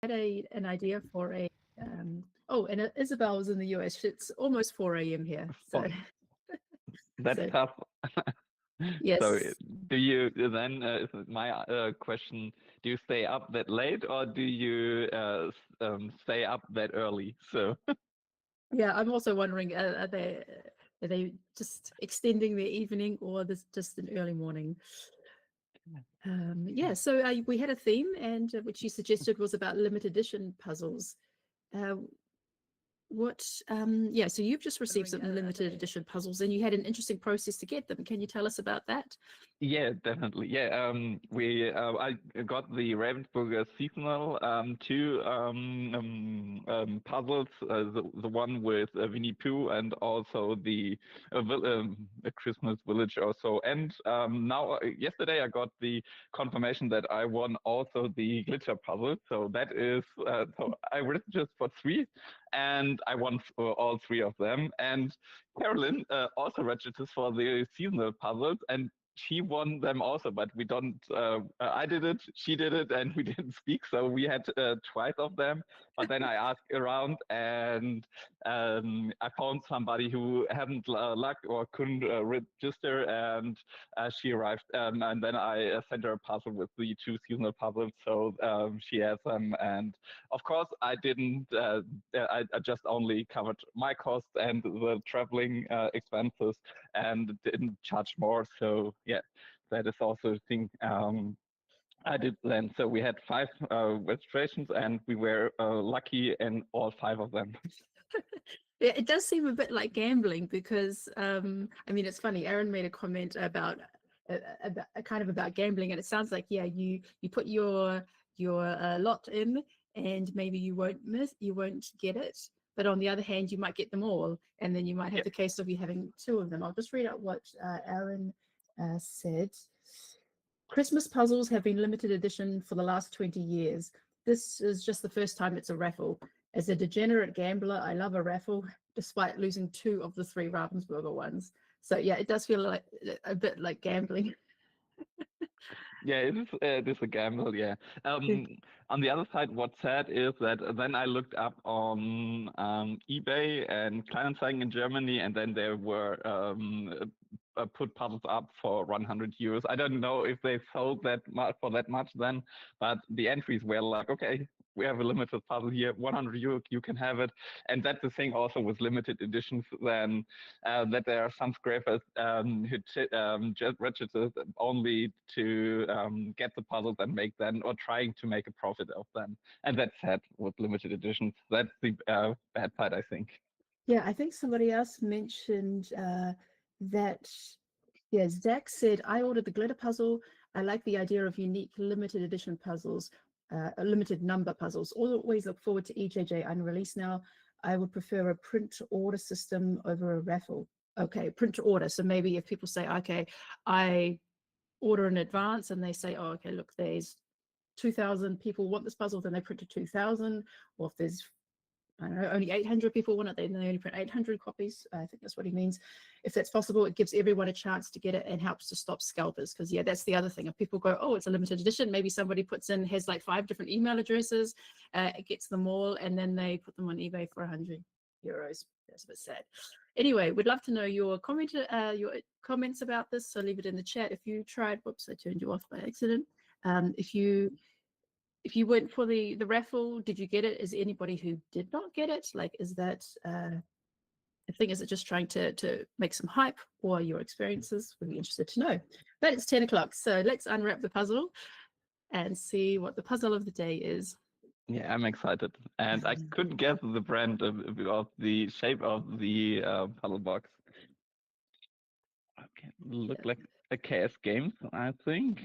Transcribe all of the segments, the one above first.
had an idea for a oh, and Isabel was in the US. It's almost 4 a.m. here, so that's so, tough. yes. So do you then, is my question, do you stay up that late or do you stay up that early? So Yeah, I'm also wondering, are they just extending their evening, or this just an early morning? Yeah, so we had a theme, and which you suggested was about limited edition puzzles. Yeah, so you've just received some limited edition puzzles, and you had an interesting process to get them. Can you tell us about that? yeah, definitely. Yeah, I got the Ravensburger seasonal two puzzles, the one with Winnie Pooh and also the a Christmas Village or so. And now yesterday I got the confirmation that I won also the glitter puzzle. So that is so I registered for 3, and I won all 3 of them. And Carolyn also registers for the seasonal puzzles, and she won them also, but we don't. I did it, she did it, and we didn't speak, so we had twice of them. But then I asked around, and I found somebody who hadn't luck or couldn't register, and she arrived. And then I sent her a puzzle with the 2 seasonal puzzles, so she has them. And of course, I didn't. I just only covered my costs and the traveling expenses, and didn't charge more. So yeah, that is also a thing I did then. So we had 5 registrations, and we were lucky in all 5 of them. Yeah, it does seem a bit like gambling because I mean, it's funny. Aaron made a comment about kind of about gambling, and it sounds like, yeah, you put your lot in, and maybe you won't get it, but on the other hand, you might get them all, and then you might have the case of you having 2 of them. I'll just read out what Aaron said. Christmas puzzles have been limited edition for the last 20 years. This is just the first time it's a raffle. As a degenerate gambler, I love a raffle, despite losing 2 of the 3 Ravensburger ones. So yeah, it does feel like a bit like gambling. Yeah, it is a gamble. Yeah. On the other side, what's sad is that then I looked up on eBay and Kleinanzeigen in Germany, and then there were put puzzles up for 100 euros. I don't know if they sold that much for that much then, but the entries were like, okay, we have a limited puzzle here, 100 euro, you can have it. And that's the thing also with limited editions, then that there are some scrapers who just register only to get the puzzles and make them, or trying to make a profit of them. And that's sad with limited editions. That's the bad part, I think. Yeah, I think somebody else mentioned that, yeah, Zach said, I ordered the glitter puzzle. I like the idea of unique limited edition puzzles, limited number puzzles. Always look forward to EJJ unreleased now. I would prefer a print to order system over a raffle. Okay, print to order. So maybe if people say, okay, I order in advance, and they say, oh, okay, look, there's 2,000 people want this puzzle, then they print to 2,000. Or if there's, I don't know, only 800 people want it, then they only print 800 copies. I think that's what he means. If that's possible, it gives everyone a chance to get it and helps to stop scalpers. Because yeah, that's the other thing. If people go, oh, it's a limited edition, maybe somebody has like 5 different email addresses, it gets them all, and then they put them on eBay for 100 euros. That's a bit sad. Anyway, we'd love to know your comments about this. So leave it in the chat. If you tried, whoops, I turned you off by accident. If you went for the raffle, did you get it? Is there anybody who did not get it? Like, is that I think, is it just trying to make some hype, or your experiences? Would be interested to know. But it's 10 o'clock, so let's unwrap the puzzle and see what the puzzle of the day is. Yeah, I'm excited, and I couldn't guess the brand of the shape of the puzzle box. Okay, look like a KS Games, I think.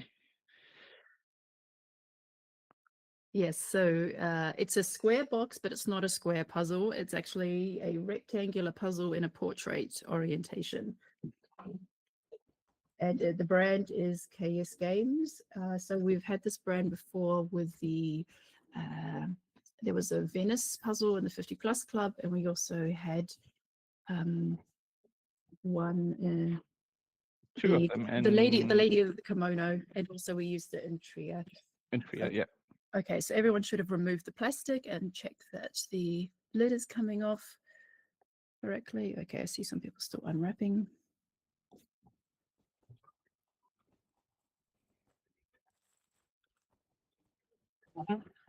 Yes, so it's a square box, but it's not a square puzzle. It's actually a rectangular puzzle in a portrait orientation. And the brand is KS Games. So we've had this brand before with the, there was a Venice puzzle in the 50 Plus Club, and we also had one, Two of them. the lady of the kimono, and also we used it in Trier. In Trier, yeah. Okay, so everyone should have removed the plastic and checked that the lid is coming off correctly. Okay, I see some people still unwrapping.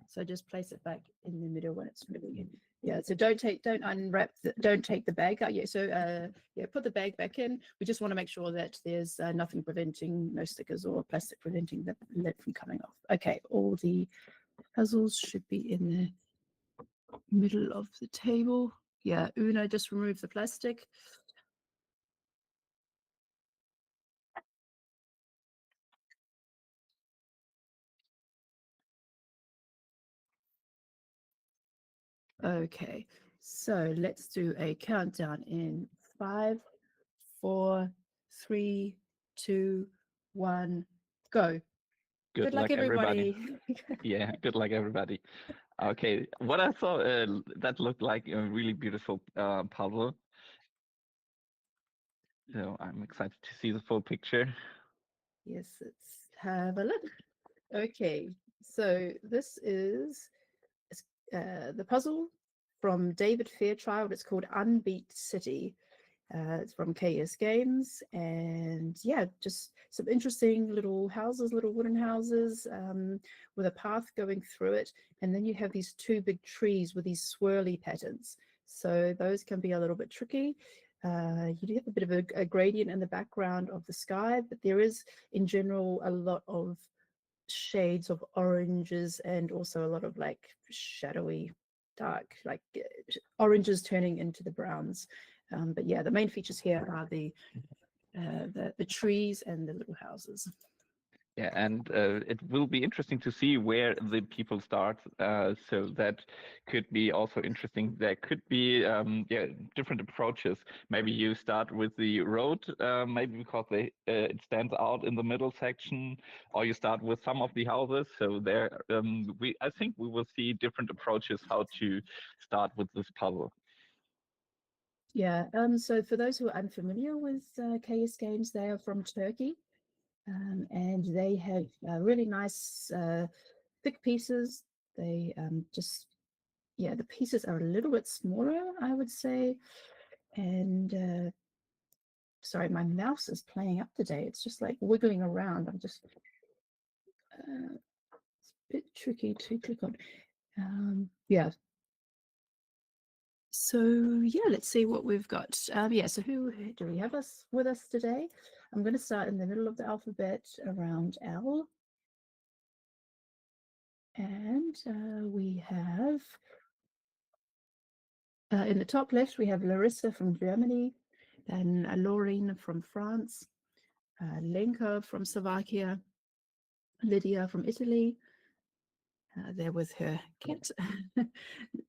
So just place it back in the middle when it's ready. Yeah, so don't unwrap, don't take the bag out yet. So yeah, put the bag back in. We just want to make sure that there's nothing preventing, no stickers or plastic preventing the lid from coming off. Okay, all the puzzles should be in the middle of the table. Yeah, Una, just remove the plastic. Okay, so let's do a countdown in 5, 4, 3, 2, 1, go. Good Good luck, everybody. Yeah, good luck, everybody. Okay, what I saw that looked like a really beautiful puzzle. So I'm excited to see the full picture. Yes, let's have a look. Okay, so this is the puzzle from David Fairchild. It's called Unbeat City. It's from KS Games, and yeah, just some interesting little houses, little wooden houses with a path going through it. And then you have these two big trees with these swirly patterns. So those can be a little bit tricky. You do have a bit of a gradient in the background of the sky, but there is in general a lot of shades of oranges and also a lot of like shadowy dark, like oranges turning into the browns. But yeah, the main features here are the trees and the little houses. Yeah, and it will be interesting to see where the people start. So that could be also interesting. There could be yeah, different approaches. Maybe you start with the road, maybe because it stands out in the middle section, or you start with some of the houses. So there, I think we will see different approaches how to start with this puzzle. Yeah. So for those who are unfamiliar with KS Games, they are from Turkey. And they have really nice thick pieces. They just, yeah, the pieces are a little bit smaller, I would say. And sorry, my mouse is playing up today. It's just like wiggling around. I'm just, it's a bit tricky to click on. Yeah. So yeah, let's see what we've got. Yeah, so who do we have with us today? I'm going to start in the middle of the alphabet around L. And we have, in the top left, we have Larissa from Germany, then Laureen from France, Lenka from Slovakia, Lydia from Italy, there with her cat.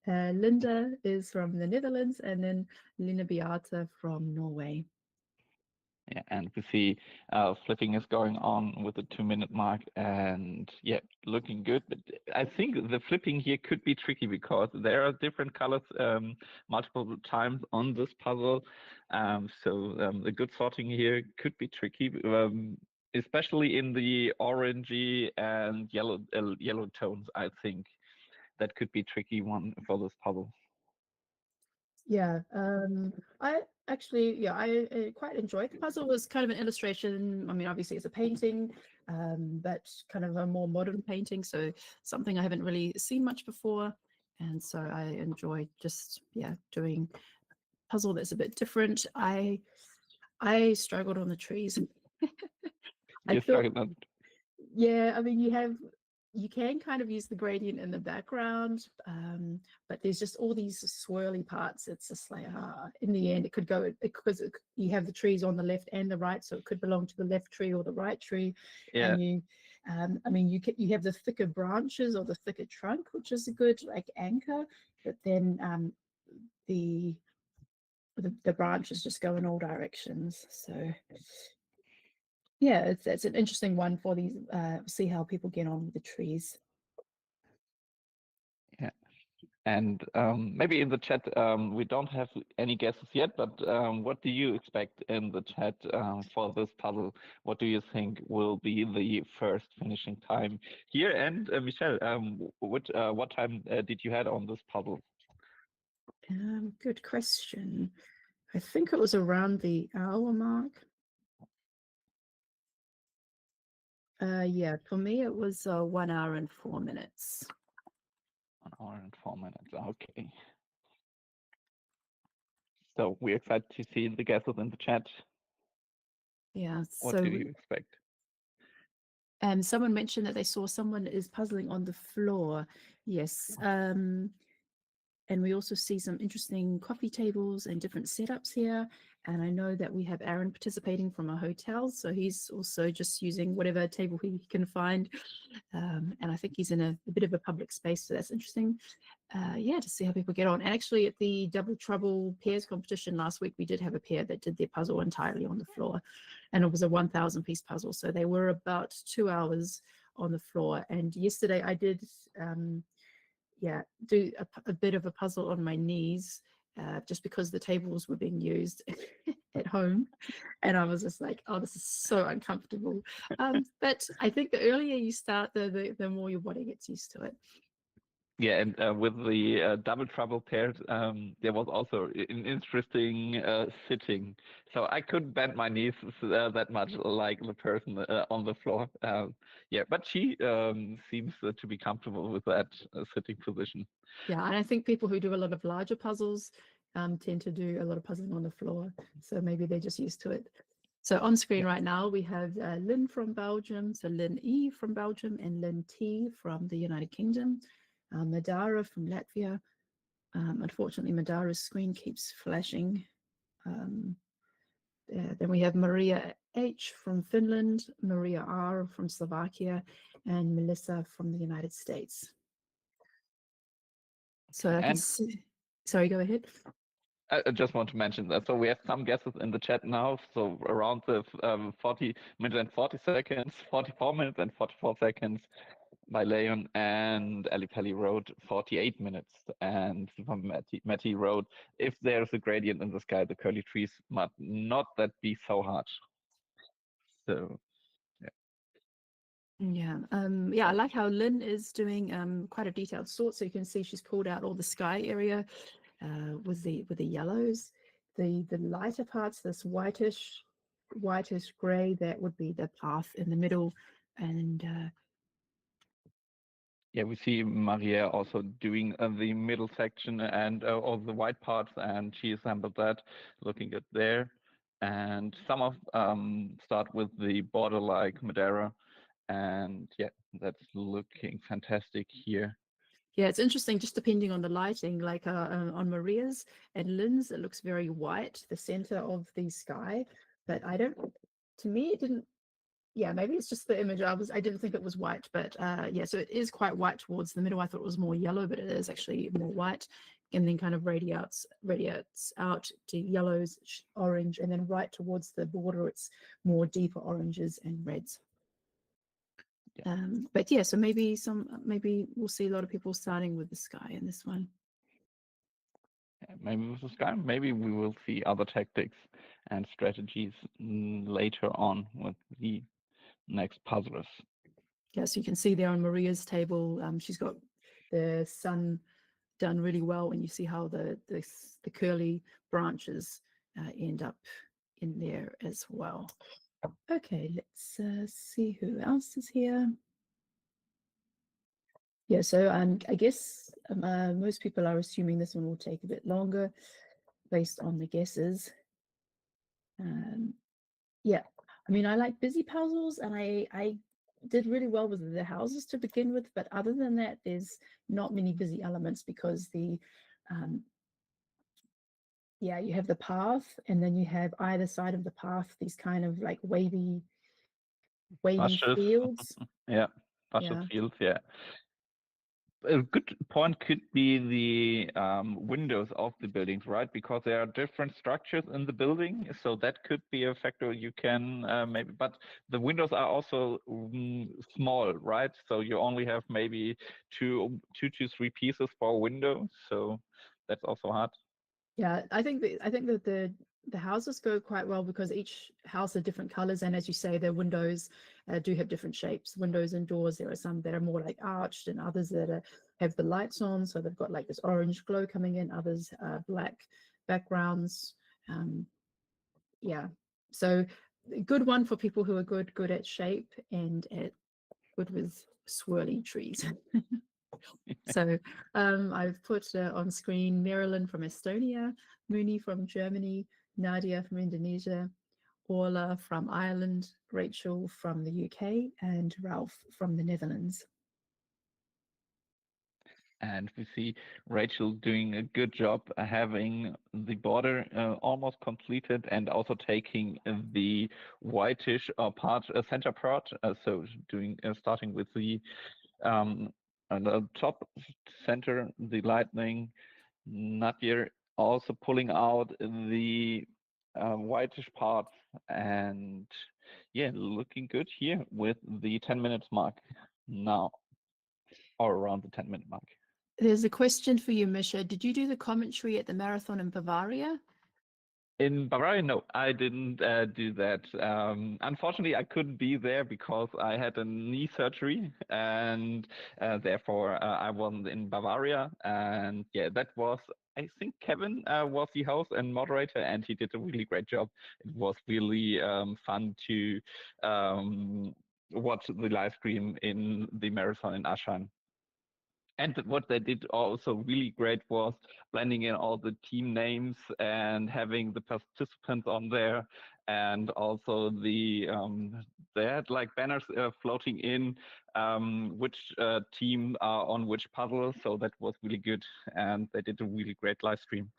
Linda is from the Netherlands, and then Lina Beata from Norway. Yeah, and we see flipping is going on with the 2-minute mark, and yeah, looking good. But I think the flipping here could be tricky because there are different colors multiple times on this puzzle. So the good sorting here could be tricky, especially in the orangey and yellow tones. I think that could be tricky one for this puzzle. Yeah, I actually, yeah, I quite enjoyed the puzzle. It was kind of an illustration. I mean, obviously it's a painting, but kind of a more modern painting. So something I haven't really seen much before. And so I enjoyed just, yeah, doing a puzzle that's a bit different. I struggled on the trees. I thought, yeah, I mean, you can kind of use the gradient in the background, but there's just all these swirly parts. It's just like, in the end, it could go, because you have the trees on the left and the right, so it could belong to the left tree or the right tree. Yeah. And you, I mean, you have the thicker branches or the thicker trunk, which is a good like anchor, but then the branches just go in all directions. So yeah, it's an interesting one for these, see how people get on with the trees. Yeah. And maybe in the chat, we don't have any guesses yet, but what do you expect in the chat for this puzzle? What do you think will be the first finishing time here? And Michelle, what time did you had on this puzzle? Good question. I think it was around the hour mark. Yeah, for me it was 1 hour and 4 minutes. 1 hour and 4 minutes. Okay. So we're excited to see the guesses in the chat. Yeah. What do you expect? Someone mentioned that they saw someone is puzzling on the floor. Yes. And we also see some interesting coffee tables and different setups here. And I know that we have Aaron participating from a hotel. So he's also just using whatever table he can find. And I think he's in a bit of a public space. So that's interesting. Yeah, to see how people get on. And actually at the Double Trouble pairs competition last week, we did have a pair that did their puzzle entirely on the floor. And it was a 1,000 piece puzzle. So they were about 2 hours on the floor. And yesterday I did do a bit of a puzzle on my knees, just because the tables were being used at home. And I was just like, oh, this is so uncomfortable. But I think the earlier you start, the more your body gets used to it. Yeah, and with the Double Trouble pairs, there was also an interesting sitting. So I couldn't bend my knees that much like the person on the floor. Yeah, but she seems to be comfortable with that sitting position. Yeah, and I think people who do a lot of larger puzzles tend to do a lot of puzzling on the floor. So maybe they're just used to it. So on screen right now, we have Lynn from Belgium, so Lynn E from Belgium, and Lynn T from the United Kingdom. Madara from Latvia. Unfortunately, Madara's screen keeps flashing. Then we have Maria H from Finland, Maria R from Slovakia, and Melissa from the United States. So I can see. Sorry, go ahead. I just want to mention that. So we have some guesses in the chat now. So around the 40 minutes and 40 seconds, 44 minutes and 44 seconds by Leon, and Ali Pelli wrote 48 minutes. And from Matty wrote, if there's a gradient in the sky, the curly trees might not that be so hard. So yeah. I like how Lynn is doing quite a detailed sort. So you can see she's pulled out all the sky area with the yellows. The lighter parts, this whitish gray, that would be the path in the middle. And yeah, we see Maria also doing the middle section and all the white parts, and she assembled that, looking at there. And some of start with the border like Madeira, and yeah, that's looking fantastic here. yeah, it's interesting, just depending on the lighting, like on Maria's and Lynn's, it looks very white, the center of the sky. But to me, it didn't, yeah, maybe it's just the image. I didn't think it was white, but yeah, so it is quite white towards the middle. I thought it was more yellow, but it is actually more white, and then kind of radiates out to yellows, orange, and then right towards the border, it's more deeper oranges and reds. Yeah. But yeah, so maybe we'll see a lot of people starting with the sky in this one. Maybe with the sky, maybe we will see other tactics and strategies later on with the next puzzlers. Yeah, so you can see there on Maria's table, she's got the sun done really well, and you see how the curly branches end up in there as well. Okay, let's see who else is here. Yeah, so I guess most people are assuming this one will take a bit longer based on the guesses. Yeah, I mean, I like busy puzzles, and I did really well with the houses to begin with, but other than that, there's not many busy elements because yeah, you have the path, and then you have either side of the path these kind of like wavy Bushes. fields. Yeah, bushes Yeah. fields, yeah. a good point could be the windows of the buildings, right? Because there are different structures in the building, so that could be a factor you can maybe. But the windows are also small, right? So you only have maybe two to three pieces per window, so that's also hard. Yeah, I think that the houses go quite well because each house are different colors, and as you say, their windows do have different shapes. Windows and doors, there are some that are more like arched, and others that have the lights on, so they've got like this orange glow coming in. Others black backgrounds. Yeah, so good one for people who are good at shape and good with swirly trees. So I've put on screen Marilyn from Estonia, Mooney from Germany, Nadia from Indonesia, Orla from Ireland, Rachel from the UK, and Ralph from the Netherlands. And we see Rachel doing a good job having the border almost completed and also taking the whitish part, center part. So doing starting with the top center, the lightning. Nadir also pulling out the whitish parts, and yeah, looking good here with the 10 minutes mark now, or around the 10-minute mark. There's a question for you, Misha. Did you do the commentary at the marathon in Bavaria? In Bavaria, no, I didn't do that. Unfortunately, I couldn't be there because I had a knee surgery, and therefore I wasn't in Bavaria. And yeah, that was, I think Kevin was the host and moderator, and he did a really great job. It was really fun to watch the live stream in the marathon in Aschheim. And what they did also really great was blending in all the team names and having the participants on there, and also they had like banners floating in which team are on which puzzle. So that was really good, and they did a really great live stream.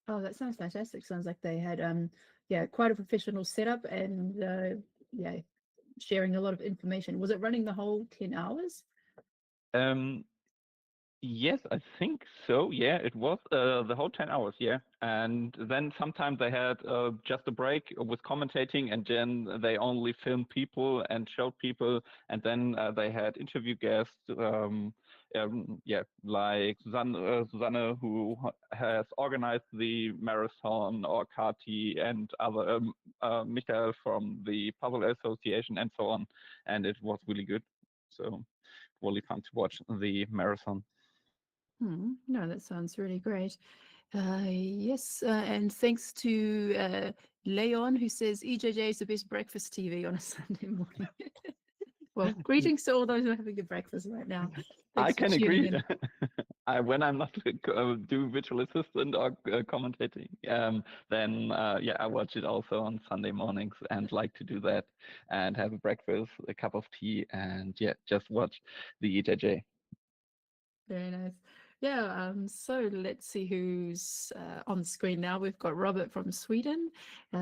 Oh, that sounds fantastic. Sounds like they had yeah, quite a professional setup and yeah, sharing a lot of information. Was it running the whole 10 hours? Yes, I think so. Yeah, it was the whole 10 hours. Yeah. And then sometimes they had just a break with commentating, and then they only filmed people and showed people. And then they had interview guests, yeah, like Susanne, who has organized the marathon, or Kati and other, Michael from the Puzzle Association, and so on. And it was really good. So really fun to watch the marathon. No, that sounds really great. Yes, and thanks to Leon, who says EJJ is the best breakfast TV on a Sunday morning. Well, greetings to all those who are having a breakfast right now. I Thanks for can tuning agree. in. When I'm not doing virtual assistant or commentating, then yeah, I watch it also on Sunday mornings and like to do that and have a breakfast, a cup of tea, and yeah, just watch the EJJ. Very nice. Yeah, so let's see who's on screen now. We've got Robert from Sweden,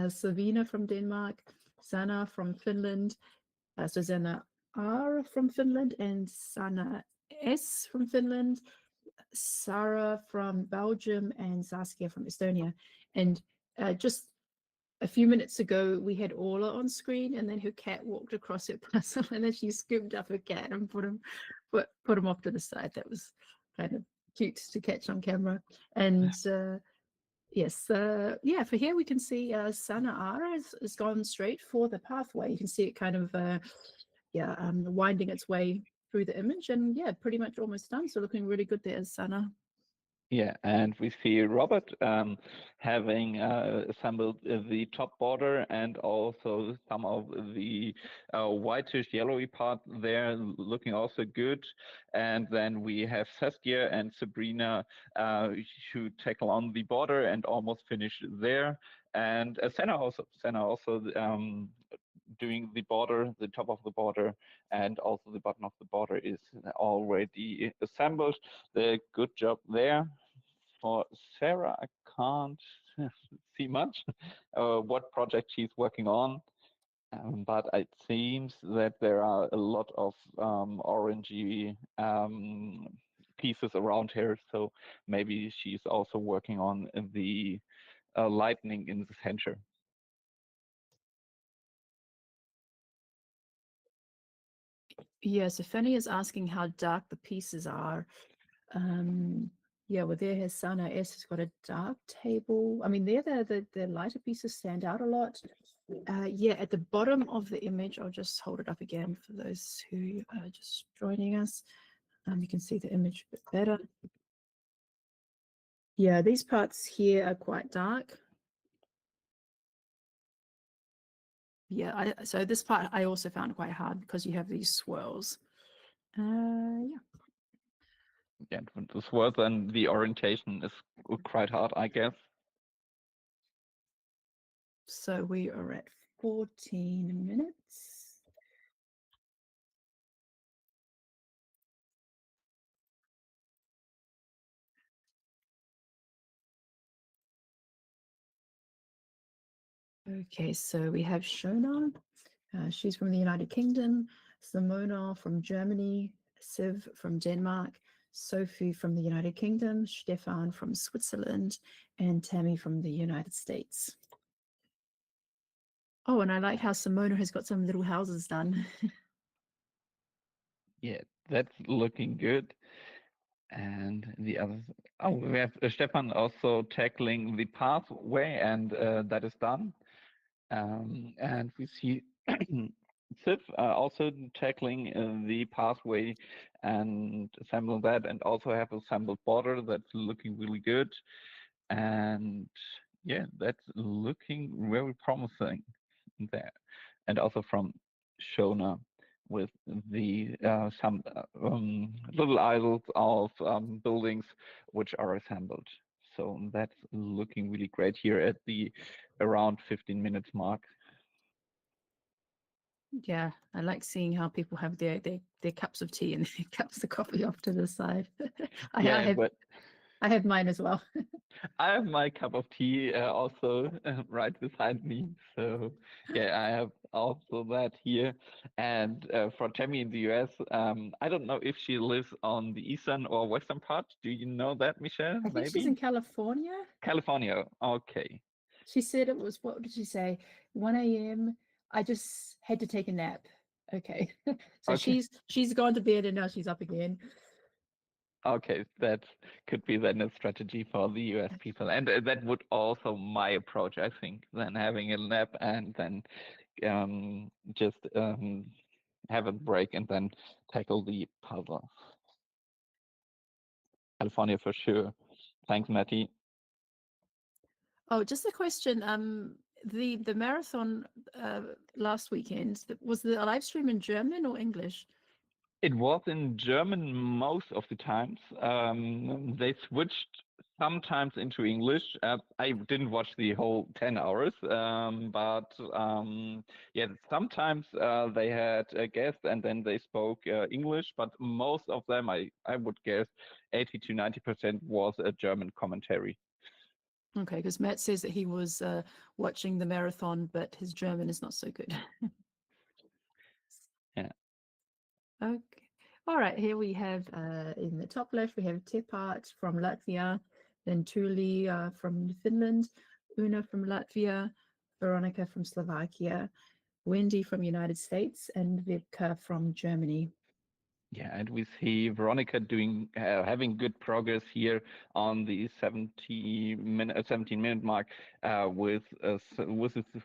Savina from Denmark, Sana from Finland, Susanna R from Finland, and Sana S from Finland, Sarah from Belgium, and Saskia from Estonia. And just a few minutes ago, we had Orla on screen, and then her cat walked across her puzzle, and then she scooped up her cat and put him off to the side. That was kind of cute to catch on camera. And yes, yeah, for here we can see Sana Ara has gone straight for the pathway. You can see it kind of yeah, winding its way through the image, and yeah, pretty much almost done. So looking really good there, Sana. Yeah, and we see Robert having assembled the top border and also some of the whitish yellowy part there, looking also good. And then we have Saskia and Sabrina who tackle on the border and almost finish there. And Senna also doing the border, the top of the border, and also the bottom of the border is already assembled. The good job there. For Sarah, I can't see much what project she's working on, but it seems that there are a lot of orangey pieces around her. So maybe she's also working on the lightning in the center. Yeah, so Fanny is asking how dark the pieces are. Yeah, well, there has Sana S has got a dark table. I mean, there the lighter pieces stand out a lot. Yeah, at the bottom of the image, I'll just hold it up again for those who are just joining us. You can see the image a bit better. Yeah, these parts here are quite dark. Yeah, so this part I also found quite hard because you have these swirls. Yeah. Yeah, the swirls and the orientation is quite hard, I guess. So we are at 14 minutes. Okay, so we have Shona. She's from the United Kingdom. Simona from Germany. Siv from Denmark. Sophie from the United Kingdom. Stefan from Switzerland. And Tammy from the United States. Oh, and I like how Simona has got some little houses done. Yeah, that's looking good. And the other, oh, we have Stefan also tackling the pathway, and that is done. And we see Sif also tackling the pathway and assemble that, and also have assembled border that's looking really good. And yeah, that's looking very promising there. And also from Shona with the some little idols of buildings which are assembled. So that's looking really great here at the around 15 minutes mark. Yeah, I like seeing how people have their cups of tea and their cups of coffee off to the side. Yeah, but I have mine as well. I have my cup of tea also right beside me. So yeah, I have also that here. And for Tammy in the US, I don't know if she lives on the eastern or western part. Do you know that, Michelle? I think she's Maybe in California. California. Okay. She said it was, what did she say? 1 a.m. I just had to take a nap. Okay. So Okay. she's gone to bed and now she's up again. Okay, that could be then a strategy for the US people. And that would also my approach, I think, then having a nap and then just have a break and then tackle the puzzle. California for sure. Thanks, Matty. Oh, just a question. The marathon last weekend, was the live stream in German or English? It was in German most of the times. They switched sometimes into English. I didn't watch the whole 10 hours, but yeah, sometimes they had a guest and then they spoke English, but most of them, I would guess 80 to 90% was a German commentary. Okay, because Matt says that he was watching the marathon, but his German is not so good. Yeah. Okay. All right, here we have in the top left, we have Tepat from Latvia, then Tuli from Finland, Una from Latvia, Veronica from Slovakia, Wendy from United States, and Vivka from Germany. Yeah, and we see Veronica doing having good progress here on the 17-minute mark with this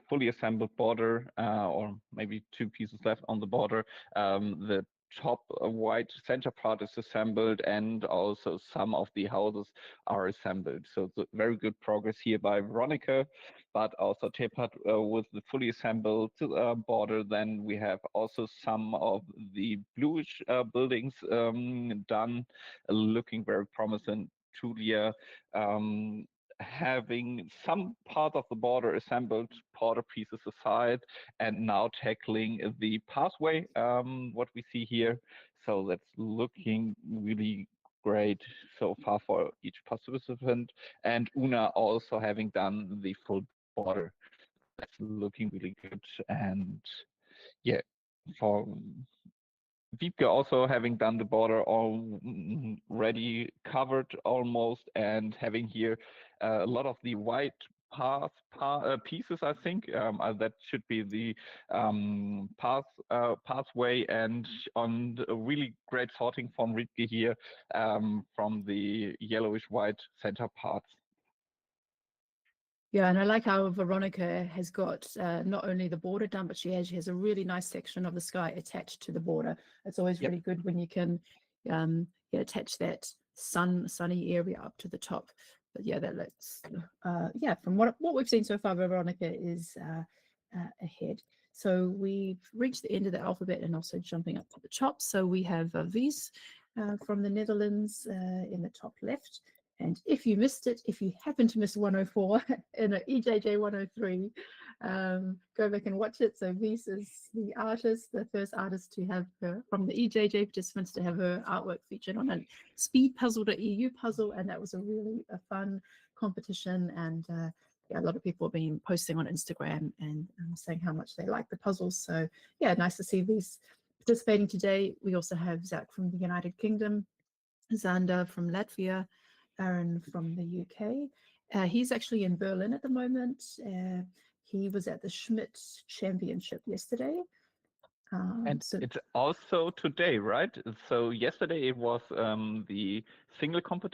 fully assembled border, or maybe two pieces left on the border. The top white center part is assembled, and also some of the houses are assembled. So it's very good progress here by Veronica, but also Tepat with the fully assembled border. Then we have also some of the bluish buildings done, looking very promising. Julia having some part of the border assembled, border pieces aside, and now tackling the pathway, what we see here. So that's looking really great so far for each participant. And Una also having done the full border. That's looking really good. And yeah, for Wiebke also having done the border already covered almost, and having here a lot of the white pieces, I think that should be the pathway, and on a really great sorting from Wiebke here from the yellowish white center parts. Yeah, and I like how Veronica has got not only the border done, but she has a really nice section of the sky attached to the border. It's always really good when you can attach that sunny area up to the top. But yeah, that looks from what we've seen so far, Veronica is ahead. So we've reached the end of the alphabet and also jumping up to the top. So we have Wies from the Netherlands in the top left. And if you missed it, if you happen to miss 104 in an EJJ 103, go back and watch it. So Wies is the artist, the first artist to have from the EJJ participants to have her artwork featured on a SpeedPuzzle.eu puzzle, and that was a really fun competition. And a lot of people have been posting on Instagram and saying how much they like the puzzles. So yeah, nice to see Wies participating today. We also have Zach from the United Kingdom, Zander from Latvia, Aaron from the UK. He's actually in Berlin at the moment. He was at the Schmidt Championship yesterday. And it's also today, right? So yesterday it was the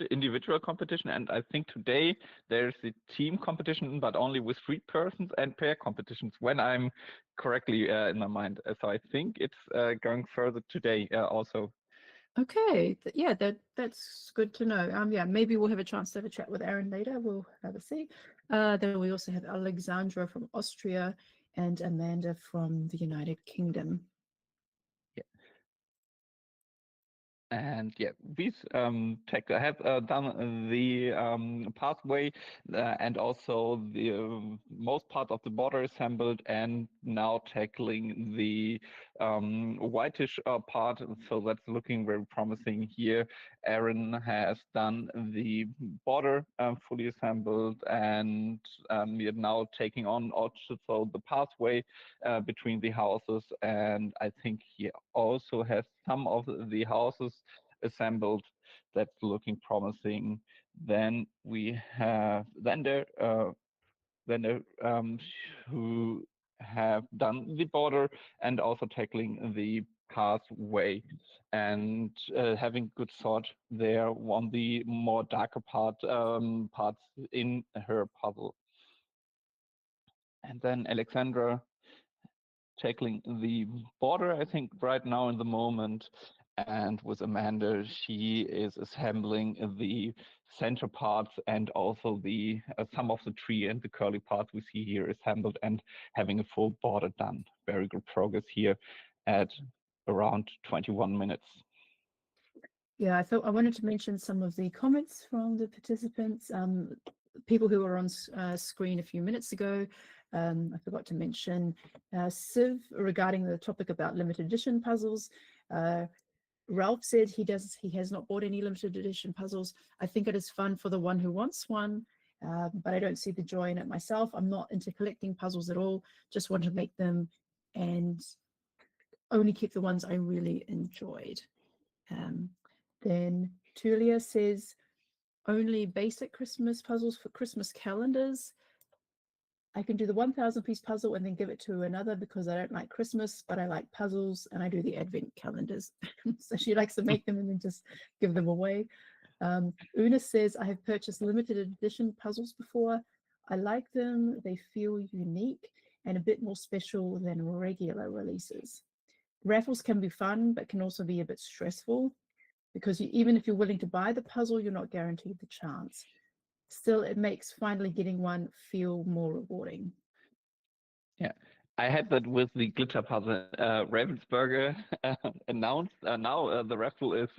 individual competition, and I think today there's the team competition, but only with 3 persons, and pair competitions, when I'm correctly in my mind. So I think it's going further today also. Okay, yeah, that's good to know. Yeah, maybe we'll have a chance to have a chat with Aaron later. We'll have a see. Then we also have Alexandra from Austria and Amanda from the United Kingdom. And yeah, these tech have done the pathway and also the most part of the border assembled, and now tackling the whitish part. So that's looking very promising here. Aaron has done the border fully assembled, and we are now taking on also the pathway between the houses. And I think he also has some of the houses assembled. That's looking promising. Then we have Zander who have done the border and also tackling the pathway, and having good sort there on the more darker parts in her puzzle. And then Alexandra tackling the border, I think, right now in the moment. And with Amanda, she is assembling the center parts and also the some of the tree and the curly parts we see here assembled and having a full border done. Very good progress here at around 21 minutes. Yeah, I thought I wanted to mention some of the comments from the participants, people who were on screen a few minutes ago. I forgot to mention Civ regarding the topic about limited edition puzzles. Ralph said he has not bought any limited edition puzzles. I think it is fun for the one who wants one, but I don't see the joy in it myself. I'm not into collecting puzzles at all. Just want to make them and only keep the ones I really enjoyed. Then Tulia says only basic Christmas puzzles for Christmas calendars. I can do the 1,000 piece puzzle and then give it to another because I don't like Christmas, but I like puzzles and I do the advent calendars. So she likes to make them and then just give them away. Una says, I have purchased limited edition puzzles before. I like them. They feel unique and a bit more special than regular releases. Raffles can be fun, but can also be a bit stressful because even if you're willing to buy the puzzle, you're not guaranteed the chance. Still, it makes finally getting one feel more rewarding. Yeah, I had that with the glitter puzzle. Ravensburger announced now the raffle is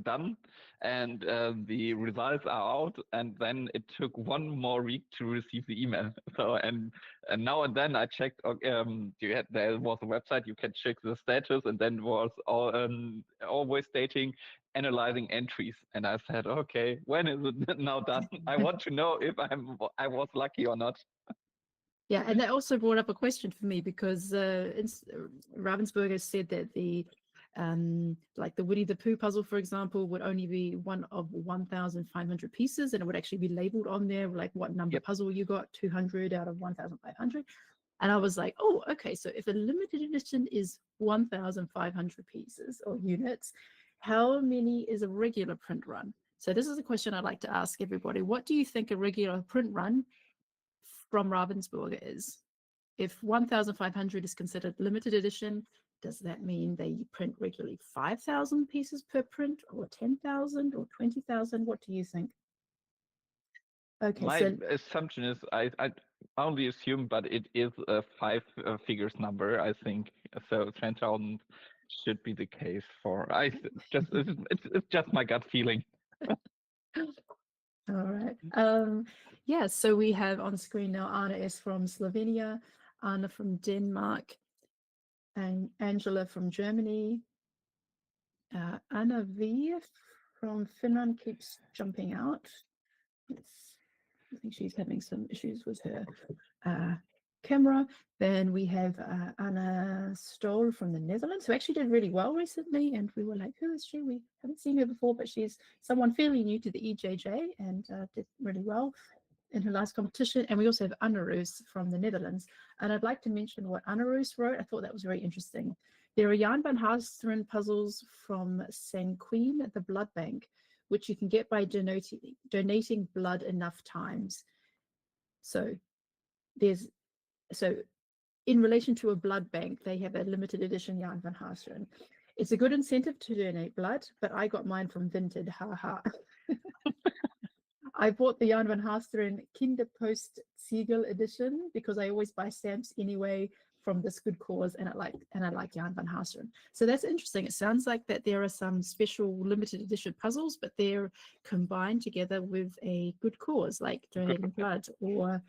done and the results are out. And then it took 1 more week to receive the email. So and now and then I checked. There was a website you can check the status, and then was always stating analyzing entries. And I said, okay, when is it now done? I want to know if I was lucky or not. Yeah, and that also brought up a question for me because Ravensburger said that the Like the Woody the Pooh puzzle, for example, would only be one of 1,500 pieces, and it would actually be labeled on there, like what number puzzle you got, 200 out of 1,500. And I was like, oh, okay, so if a limited edition is 1,500 pieces or units, how many is a regular print run? So this is a question I'd like to ask everybody. What do you think a regular print run from Ravensburger is? If 1,500 is considered limited edition, does that mean they print regularly 5,000 pieces per print, or 10,000 or 20,000? What do you think? Okay, My so assumption is I only assume, but it is a five figures number, I think. So 10,000 should be the case for it's just my gut feeling. all right. Yeah, so we have on screen now Anna is from Slovenia, Anna from Denmark, and Angela from Germany. Anna V from Finland keeps jumping out. I think she's having some issues with her camera. Then we have Anna Stoll from the Netherlands, who actually did really well recently. And we were like, who is she? We haven't seen her before, but she's someone fairly new to the EJJ and did really well in her last competition. And we also have Anna Roos from the Netherlands. And I'd like to mention what Anna Roos wrote. I thought that was very interesting. There are Jan van Haasteren puzzles from San Queen at the Blood Bank, which you can get by donating blood enough times. So in relation to a blood bank, they have a limited edition Jan van Haasteren. It's a good incentive to donate blood, but I got mine from Vinted, haha. I bought the Jan van Haasteren Kinderpost Siegel edition because I always buy stamps anyway from this good cause, and I like Jan van Haasteren. So that's interesting. It sounds like that there are some special limited edition puzzles, but they're combined together with a good cause, like donating blood or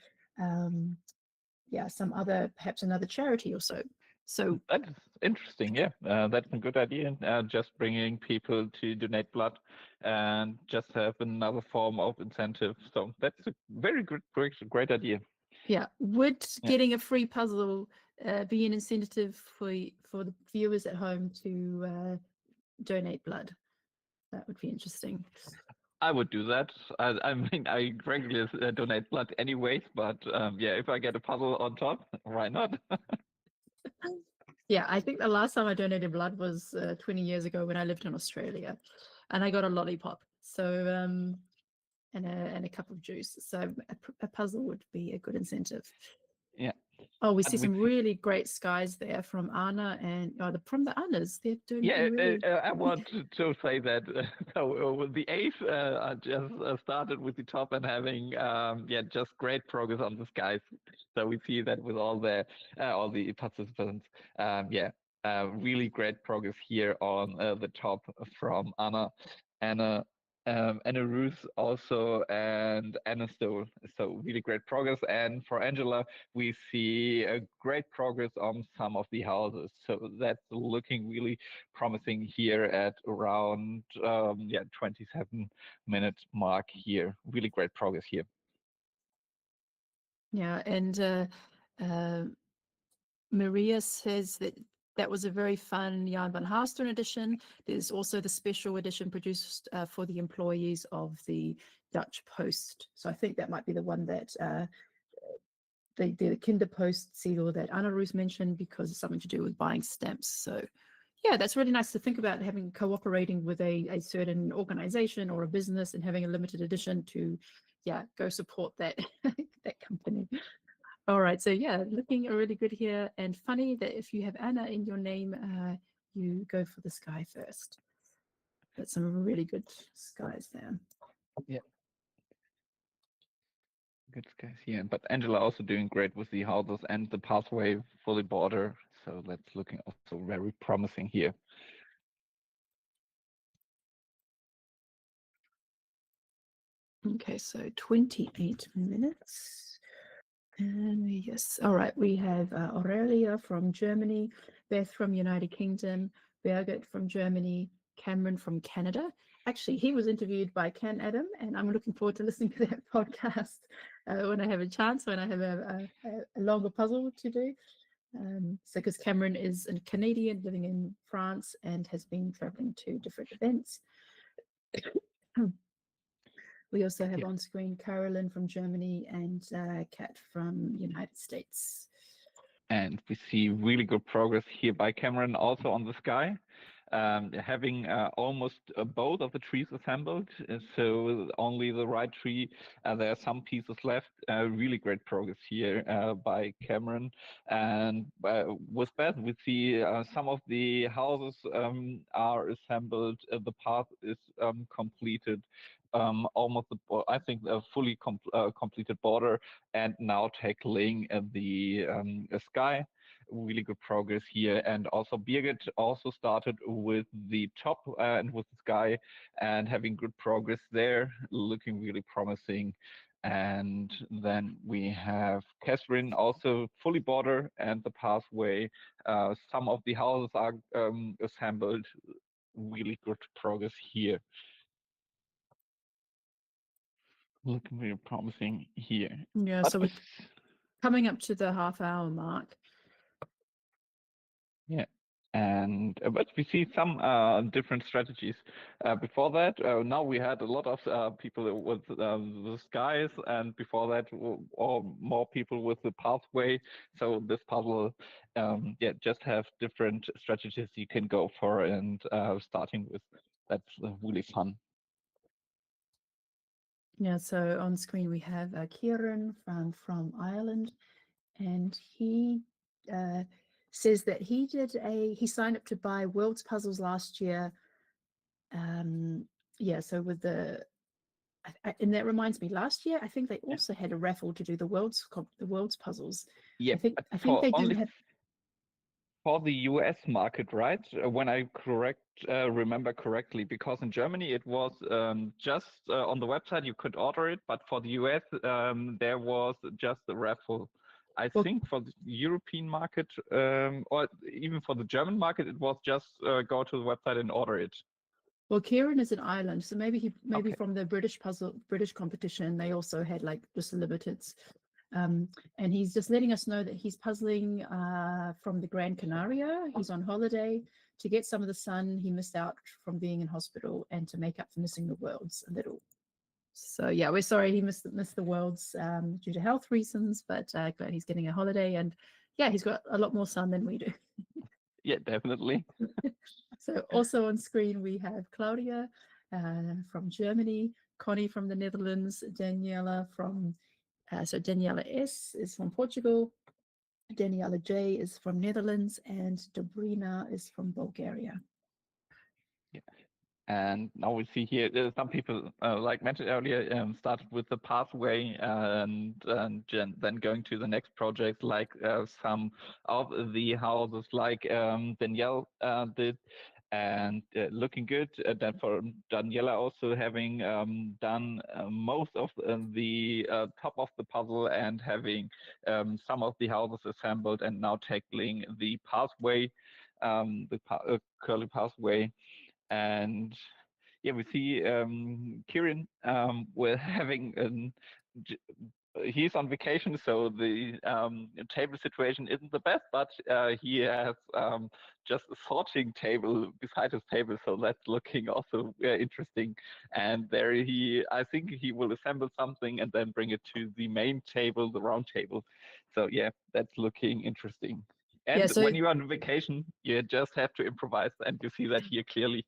some other, perhaps another charity or so. So that's interesting. Yeah, that's a good idea. Just bringing people to donate blood and just have another form of incentive. So that's a very good, great idea. Yeah, would getting a free puzzle be an incentive for the viewers at home to donate blood? That would be interesting. I would do that. I mean, I regularly donate blood anyways, but if I get a puzzle on top, why not? Yeah, I think the last time I donated blood was 20 years ago when I lived in Australia, and I got a lollipop. So and a cup of juice. So a puzzle would be a good incentive. Yeah. Oh, we see some really great skies there from Anna and from the Annas. They're doing really. I want to say that so the eighth just started with the top and having just great progress on the skies. So we see that with all the participants. Really great progress here on the top from Anna Anna Ruth also, and Anna Stoll. So really great progress. And for Angela, we see a great progress on some of the houses. So that's looking really promising here at around 27-minute mark here. Really great progress here. Yeah, and Maria says that was a very fun Jan van Haasteren edition. There's also the special edition produced for the employees of the Dutch Post. So I think that might be the one that the Kinderpost seal that Anna Roos mentioned, because it's something to do with buying stamps. So yeah, that's really nice to think about, having cooperating with a certain organization or a business and having a limited edition to go support that that company. All right, so looking really good here, and funny that if you have Anna in your name, you go for the sky first. That's some really good skies there. Yeah. Good skies here. But Angela also doing great with the houses and the pathway for the border. So that's looking also very promising here. Okay, so 28 minutes. And yes, all right, we have Aurelia from Germany, Beth from United Kingdom, Birgit from Germany, Cameron from Canada. Actually, he was interviewed by Can Adam, and I'm looking forward to listening to that podcast when I have a chance, when I have a longer puzzle to do. So because Cameron is a Canadian living in France and has been traveling to different events. We also have on screen Carolyn from Germany and Kat from United States. And we see really good progress here by Cameron also on the sky. Having almost both of the trees assembled, so only the right tree, there are some pieces left. Really great progress here by Cameron. And with that, we see some of the houses are assembled. The path is completed. Almost, I think, a fully completed border, and now tackling the sky. Really good progress here. And also Birgit also started with the top and with the sky and having good progress there, looking really promising. And then we have Catherine also fully border and the pathway. Some of the houses are assembled. Really good progress here. Looking really promising here. Yeah, But so we're coming up to the half-hour mark. Yeah, and but we see some different strategies. Before that, now we had a lot of people with the skies, and before that, or more people with the pathway. So this puzzle, yeah, just have different strategies you can go for, and starting with that's really fun. Yeah, so on screen we have Kieran from Ireland, and he says that he signed up to buy World's Puzzles last year. Yeah, so with and that reminds me, last year I think they also had a raffle to do the world's puzzles. Yeah, I think they didn't have. For the US market, right? When I remember correctly, because in Germany it was just on the website you could order it, but for the US there was just a raffle. I think for the European market or even for the German market, it was just go to the website and order it. Well, Kieran is in Ireland, so maybe Okay. from the British competition, they also had like just limiteds. And he's just letting us know that he's puzzling from the Gran Canaria. He's on holiday to get some of the sun he missed out from being in hospital and to make up for missing the Worlds a little. So yeah, we're sorry he missed the Worlds due to health reasons, but glad he's getting a holiday. And yeah, he's got a lot more sun than we do. Yeah, definitely. So also on screen we have Claudia from Germany, Connie from the Netherlands, Daniela from so Daniela S is from Portugal, Daniela J is from Netherlands, and Dobrina is from Bulgaria. Yeah. And now we see here some people, like mentioned earlier, started with the pathway and then going to the next project, like some of the houses, like Danielle did, and looking good. Then for Daniela also having done most of the top of the puzzle and having some of the houses assembled, and now tackling the pathway, the curly pathway. And yeah, we see Kieran we're having he's on vacation, so the table situation isn't the best, but he has just a sorting table beside his table, so that's looking also interesting. And there I think he will assemble something and then bring it to the main table, the round table. So yeah, that's looking interesting. And yeah, so when you're on vacation, you just have to improvise, and you see that here clearly.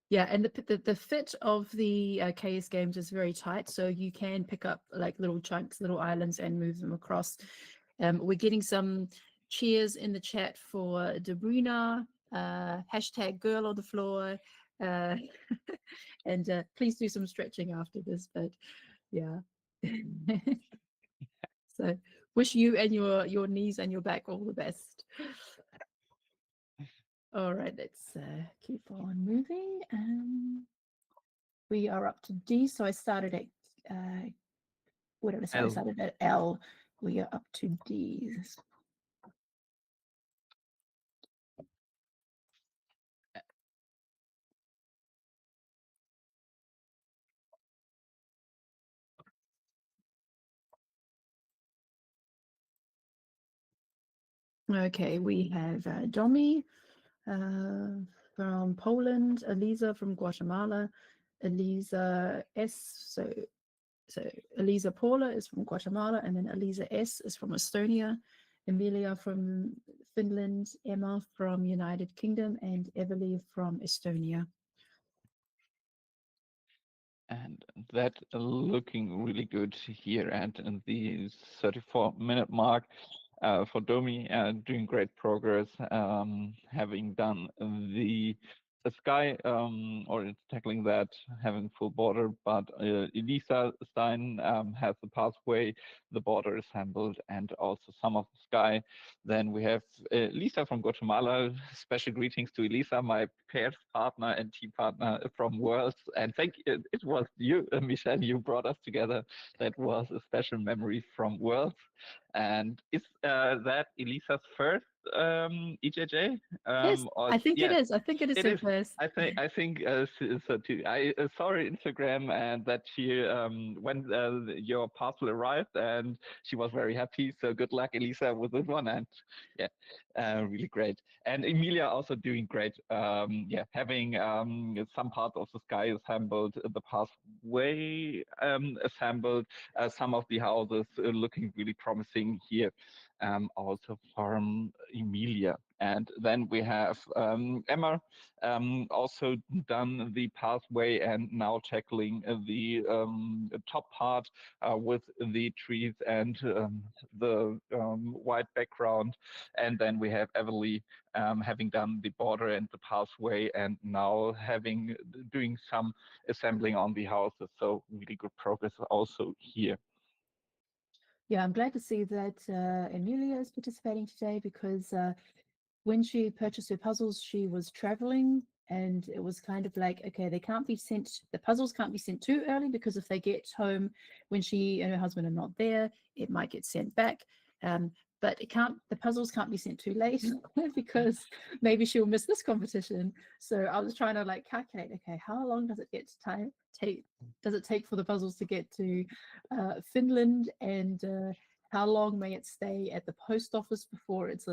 yeah, and the fit of the KS games is very tight, so you can pick up like little chunks, little islands, and move them across. We're getting some cheers in the chat for Debrina, hashtag girl on the floor, and please do some stretching after this. But yeah, so wish you and your knees and your back all the best. All right, let's keep on moving. We are up to D, so I started at what did I say? I started at L. We are up to D. Okay, we have Domi from Poland, Elisa from Guatemala, Elisa S. So Elisa Paula is from Guatemala, and then Elisa S is from Estonia, Emilia from Finland, Emma from United Kingdom, and Everly from Estonia. And that looking really good here at the 34-minute mark. For Domi, doing great progress, having done the sky or tackling that, having full border. But Elisa Stein has the pathway, the border assembled, and also some of the sky. Then we have Lisa from Guatemala. Special greetings to Elisa, my pairs partner and team partner from Worlds. And thank you. It was you, Michelle, you brought us together. That was a special memory from Worlds. And is that Elisa's first EJJ? Yes, Or I think it yes, is. I think it is it her is. first. I think so too. I saw her Instagram and that she when your parcel arrived and she was very happy. So good luck, Elisa, with this one. And yeah, really great. And Emilia also doing great. Yeah, having some part of the sky assembled, the pathway assembled, some of the houses looking really promising here. Also from Emilia. And then we have Emma, also done the pathway and now tackling the top part with the trees and the white background. And then we have Everly having done the border and the pathway and now doing some assembling on the houses. So really good progress also here. Yeah, I'm glad to see that Emilia is participating today because when she purchased her puzzles, she was traveling and it was kind of like, okay, the puzzles can't be sent too early because if they get home when she and her husband are not there, it might get sent back. Um, but the puzzles can't be sent too late because maybe she'll miss this competition. So I was trying to like calculate, okay, how long does it take for the puzzles to get to Finland, and how long may it stay at the post office before it's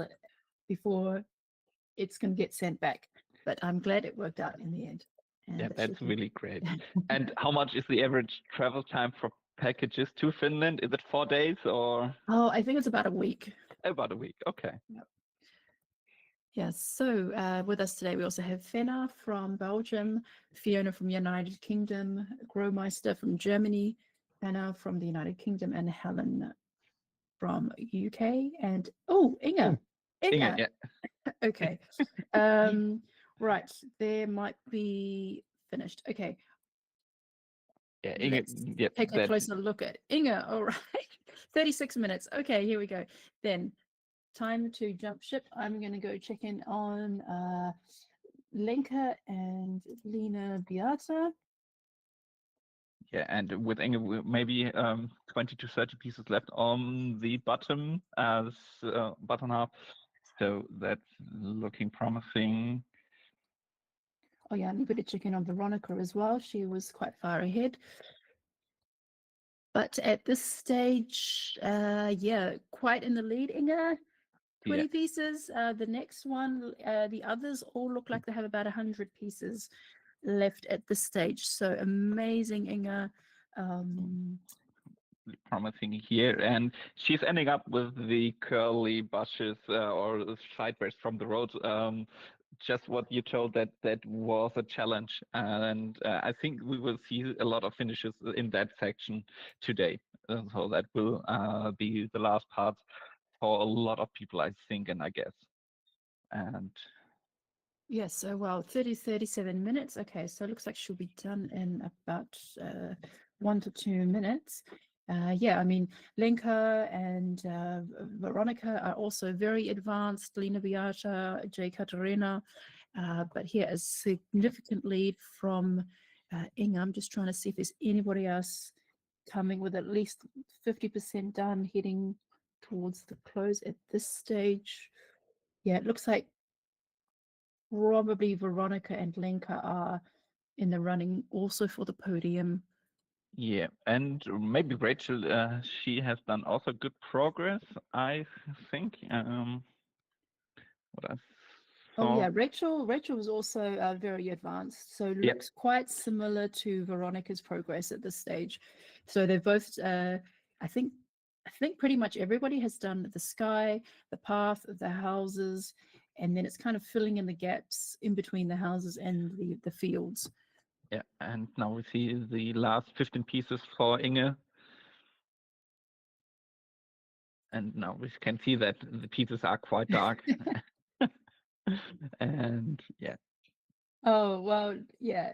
going to get sent back. But I'm glad it worked out in the end. And Yeah, that should that's be. really great. And how much is the average travel time for packages to Finland? Is it 4 days or Oh, I think it's about a week. about a week? Okay. Yep. Yeah, so with us today, we also have Fenna from Belgium, Fiona from United Kingdom, Growmeister from Germany, Anna from the United Kingdom, and Helen from UK. And Inga. Inge, Inga. yeah. Okay. Right, there might be finished. Okay, Yeah, Inge, let's yeah, take a that, closer look at Inga. All right, 36 minutes. Okay, here we go. Then time to jump ship. I'm going to go check in on Lenka and Lena Beata. yeah, and with Inge, maybe 20 to 30 pieces left on the bottom, bottom half. So that's looking promising. Oh yeah, I'm going to check in on Veronica as well. She was quite far ahead. But at this stage, yeah, quite in the lead, Inga. 20 Yeah. pieces. The next one, the others all look like they have about 100 pieces left at this stage. So amazing, Inga. Promising here, and she's ending up with the curly bushes or sideways from the road. Just what you told that was a challenge, and I think we will see a lot of finishes in that section today. So that will be the last part for a lot of people, I think, and I guess. And Yes, so well, 37 minutes. Okay, so it looks like she'll be done in about 1 to 2 minutes. Yeah, I mean, Lenka and Veronica are also very advanced, Lena Beata, J. Katarina, but here a significant lead from Inga. I'm just trying to see if there's anybody else coming with at least 50% done, heading towards the close at this stage. Yeah, it looks like probably Veronica and Lenka are in the running also for the podium. yeah, and maybe Rachel, she has done also good progress, I think. what I Oh saw. yeah, Rachel was also very advanced, so Yeah, looks quite similar to Veronica's progress at this stage. So they've both, I think pretty much everybody has done the sky, the path, the houses, and then it's kind of filling in the gaps in between the houses and the fields. yeah, and now we see the last 15 pieces for Inge. And now we can see that the pieces are quite dark. And yeah. Oh, well, yeah,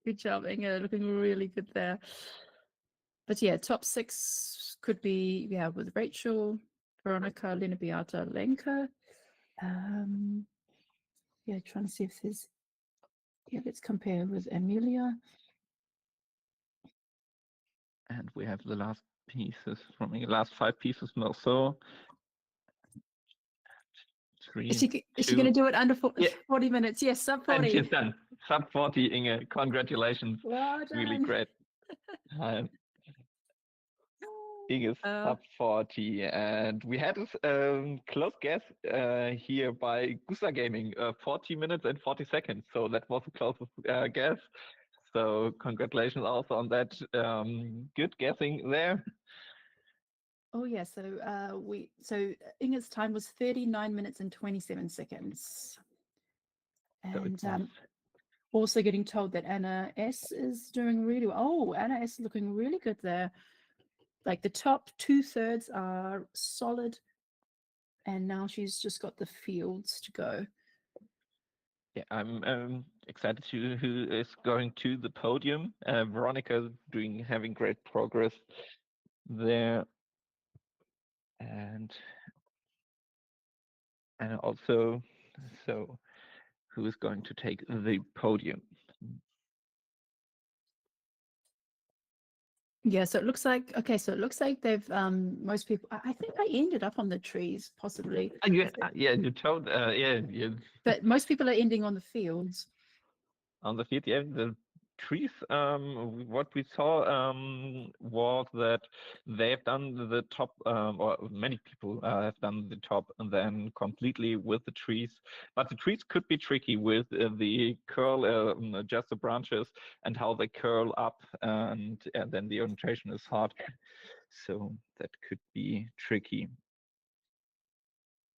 good job, Inge, looking really good there. But yeah, top 6 could be, yeah, with Rachel, Veronica, Lena, Beata, Lenka. Yeah, trying to see if there's, yeah, let's compare with Amelia. And we have the last pieces from the last 5 pieces also. 3, Is she going to do it under 40 minutes? Yes, sub 40. And she's done. Sub 40, Inge. Congratulations. Well done. Really great. Inge is sub 40. And we had a close guess here by Gusa Gaming, 40 minutes and 40 seconds. So that was the closest guess. So congratulations also on that. Good guessing there. Oh yeah, so Inge's time was 39 minutes and 27 seconds. And also getting told that Anna S is doing really well. Oh, Anna S is looking really good there. Like the top 2/3 are solid, and now she's just got the fields to go. Yeah, I'm excited to who is going to the podium. Veronica having great progress there, and also so who is going to take the podium? Yeah, so it looks like they've most people. I think I ended up on the trees possibly. Yeah, you told But most people are ending on the fields. On the field. Yeah, the trees. What we saw was that they've done the top, or many people have done the top and then completely with the trees. But the trees could be tricky with the curl, just the branches and how they curl up, and then the orientation is hard. So that could be tricky.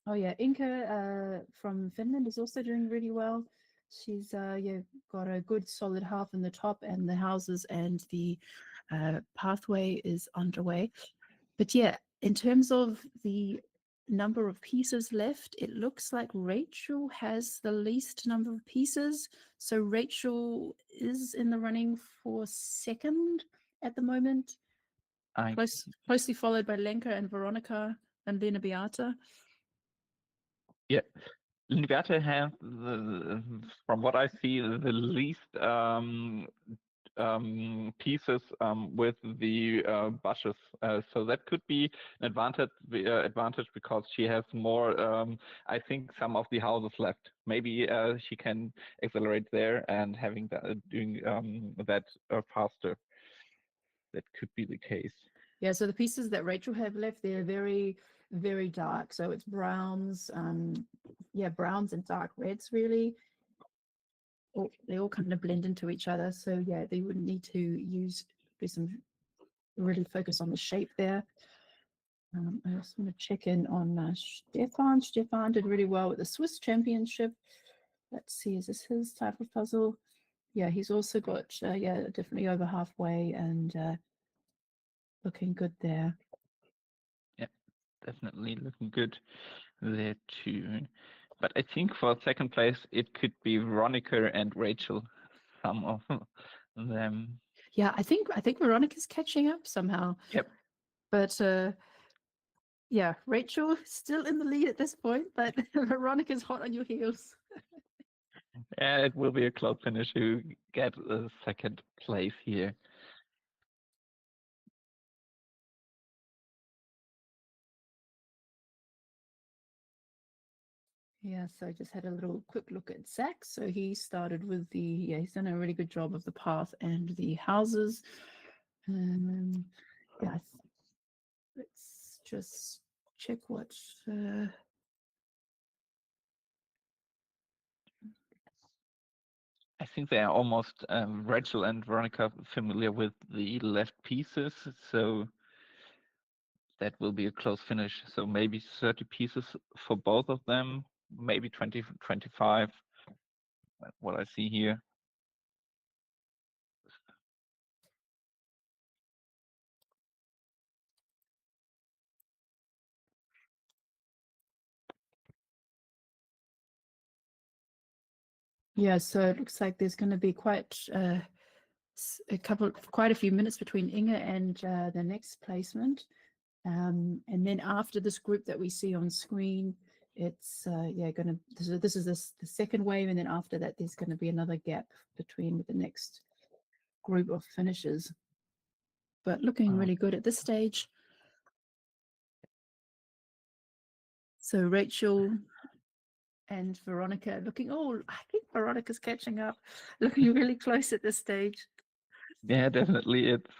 Oh yeah, Inka from Finland is also doing really well. She's got a good solid half in the top, and the houses and the pathway is underway. But yeah, in terms of the number of pieces left, it looks like Rachel has the least number of pieces. So Rachel is in the running for second at the moment, closely followed by Lenka and Veronica and Lena Beata. Yeah. Liberta has, from what I see, the least pieces with the bushes. So that could be an advantage because she has more, I think, some of the houses left. Maybe she can accelerate there and having doing that faster. That could be the case. Yeah, so the pieces that Rachel have left, they're very, very dark. So it's browns, browns and dark reds, really. They all kind of blend into each other. So yeah, they would need to do some really focus on the shape there. I also want to check in on Stefan. Stefan did really well with the Swiss Championship. Let's see, is this his type of puzzle? Yeah, he's also got, definitely over halfway and looking good there. Yeah, definitely looking good there too. But I think for second place, it could be Veronica and Rachel, some of them. Yeah, I think Veronica's catching up somehow. Yep. But yeah, Rachel still in the lead at this point, but Veronica's hot on your heels. Yeah, it will be a close finish who get a second place here. Yeah, so I just had a little quick look at Zach. So he started with he's done a really good job of the path and the houses. Yeah, let's just check what I think they are almost Rachel and Veronica familiar with the left pieces, so that will be a close finish. So maybe 30 pieces for both of them, maybe 20, 25, what I see here. Yeah, so it looks like there's going to be quite a few minutes between Inga and the next placement. And then after this group that we see on screen, it's this is the second wave, and then after that there's going to be another gap between the next group of finishers. But looking really good at this stage. So Rachel and Veronica looking, I think Veronica's catching up, looking really close at this stage. Yeah, definitely. It's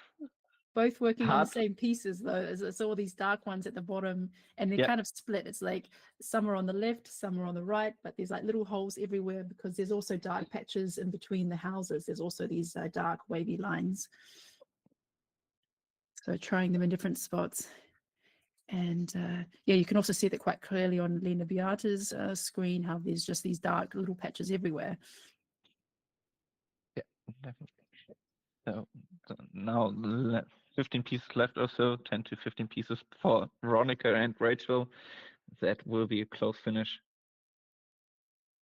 both working on the hard. same pieces though. It's all these dark ones at the bottom, and they're kind of split. It's like some are on the left, some are on the right, but there's like little holes everywhere because there's also dark patches in between the houses. There's also these dark wavy lines. So trying them in different spots. And yeah, you can also see that quite clearly on Lena Beata's screen, how there's just these dark little patches everywhere. Yeah, definitely. So now 15 pieces left or so, 10 to 15 pieces for Veronica and Rachel. That will be a close finish.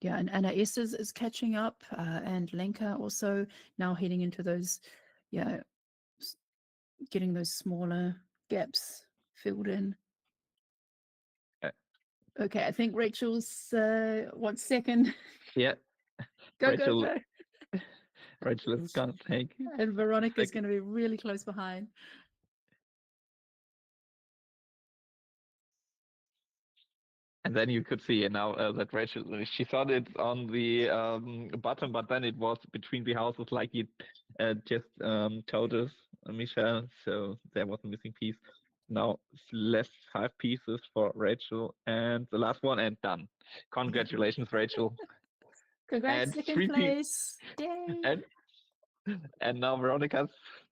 Yeah, and Anna S is catching up, and Lenka also now heading into those, getting those smaller gaps filled in. Okay, I think Rachel's 1 second. Yeah. go, Rachel, go, go. Rachel is gonna take. And Veronica's going to be really close behind. And then you could see now that Rachel, she thought it's on the bottom, but then it was between the houses, like you just told us, Michelle. So there was a missing piece. Now left 5 pieces for Rachel, and the last one, and done. Congratulations, Rachel. Congrats, And second 3 place. Yay. And now Veronica's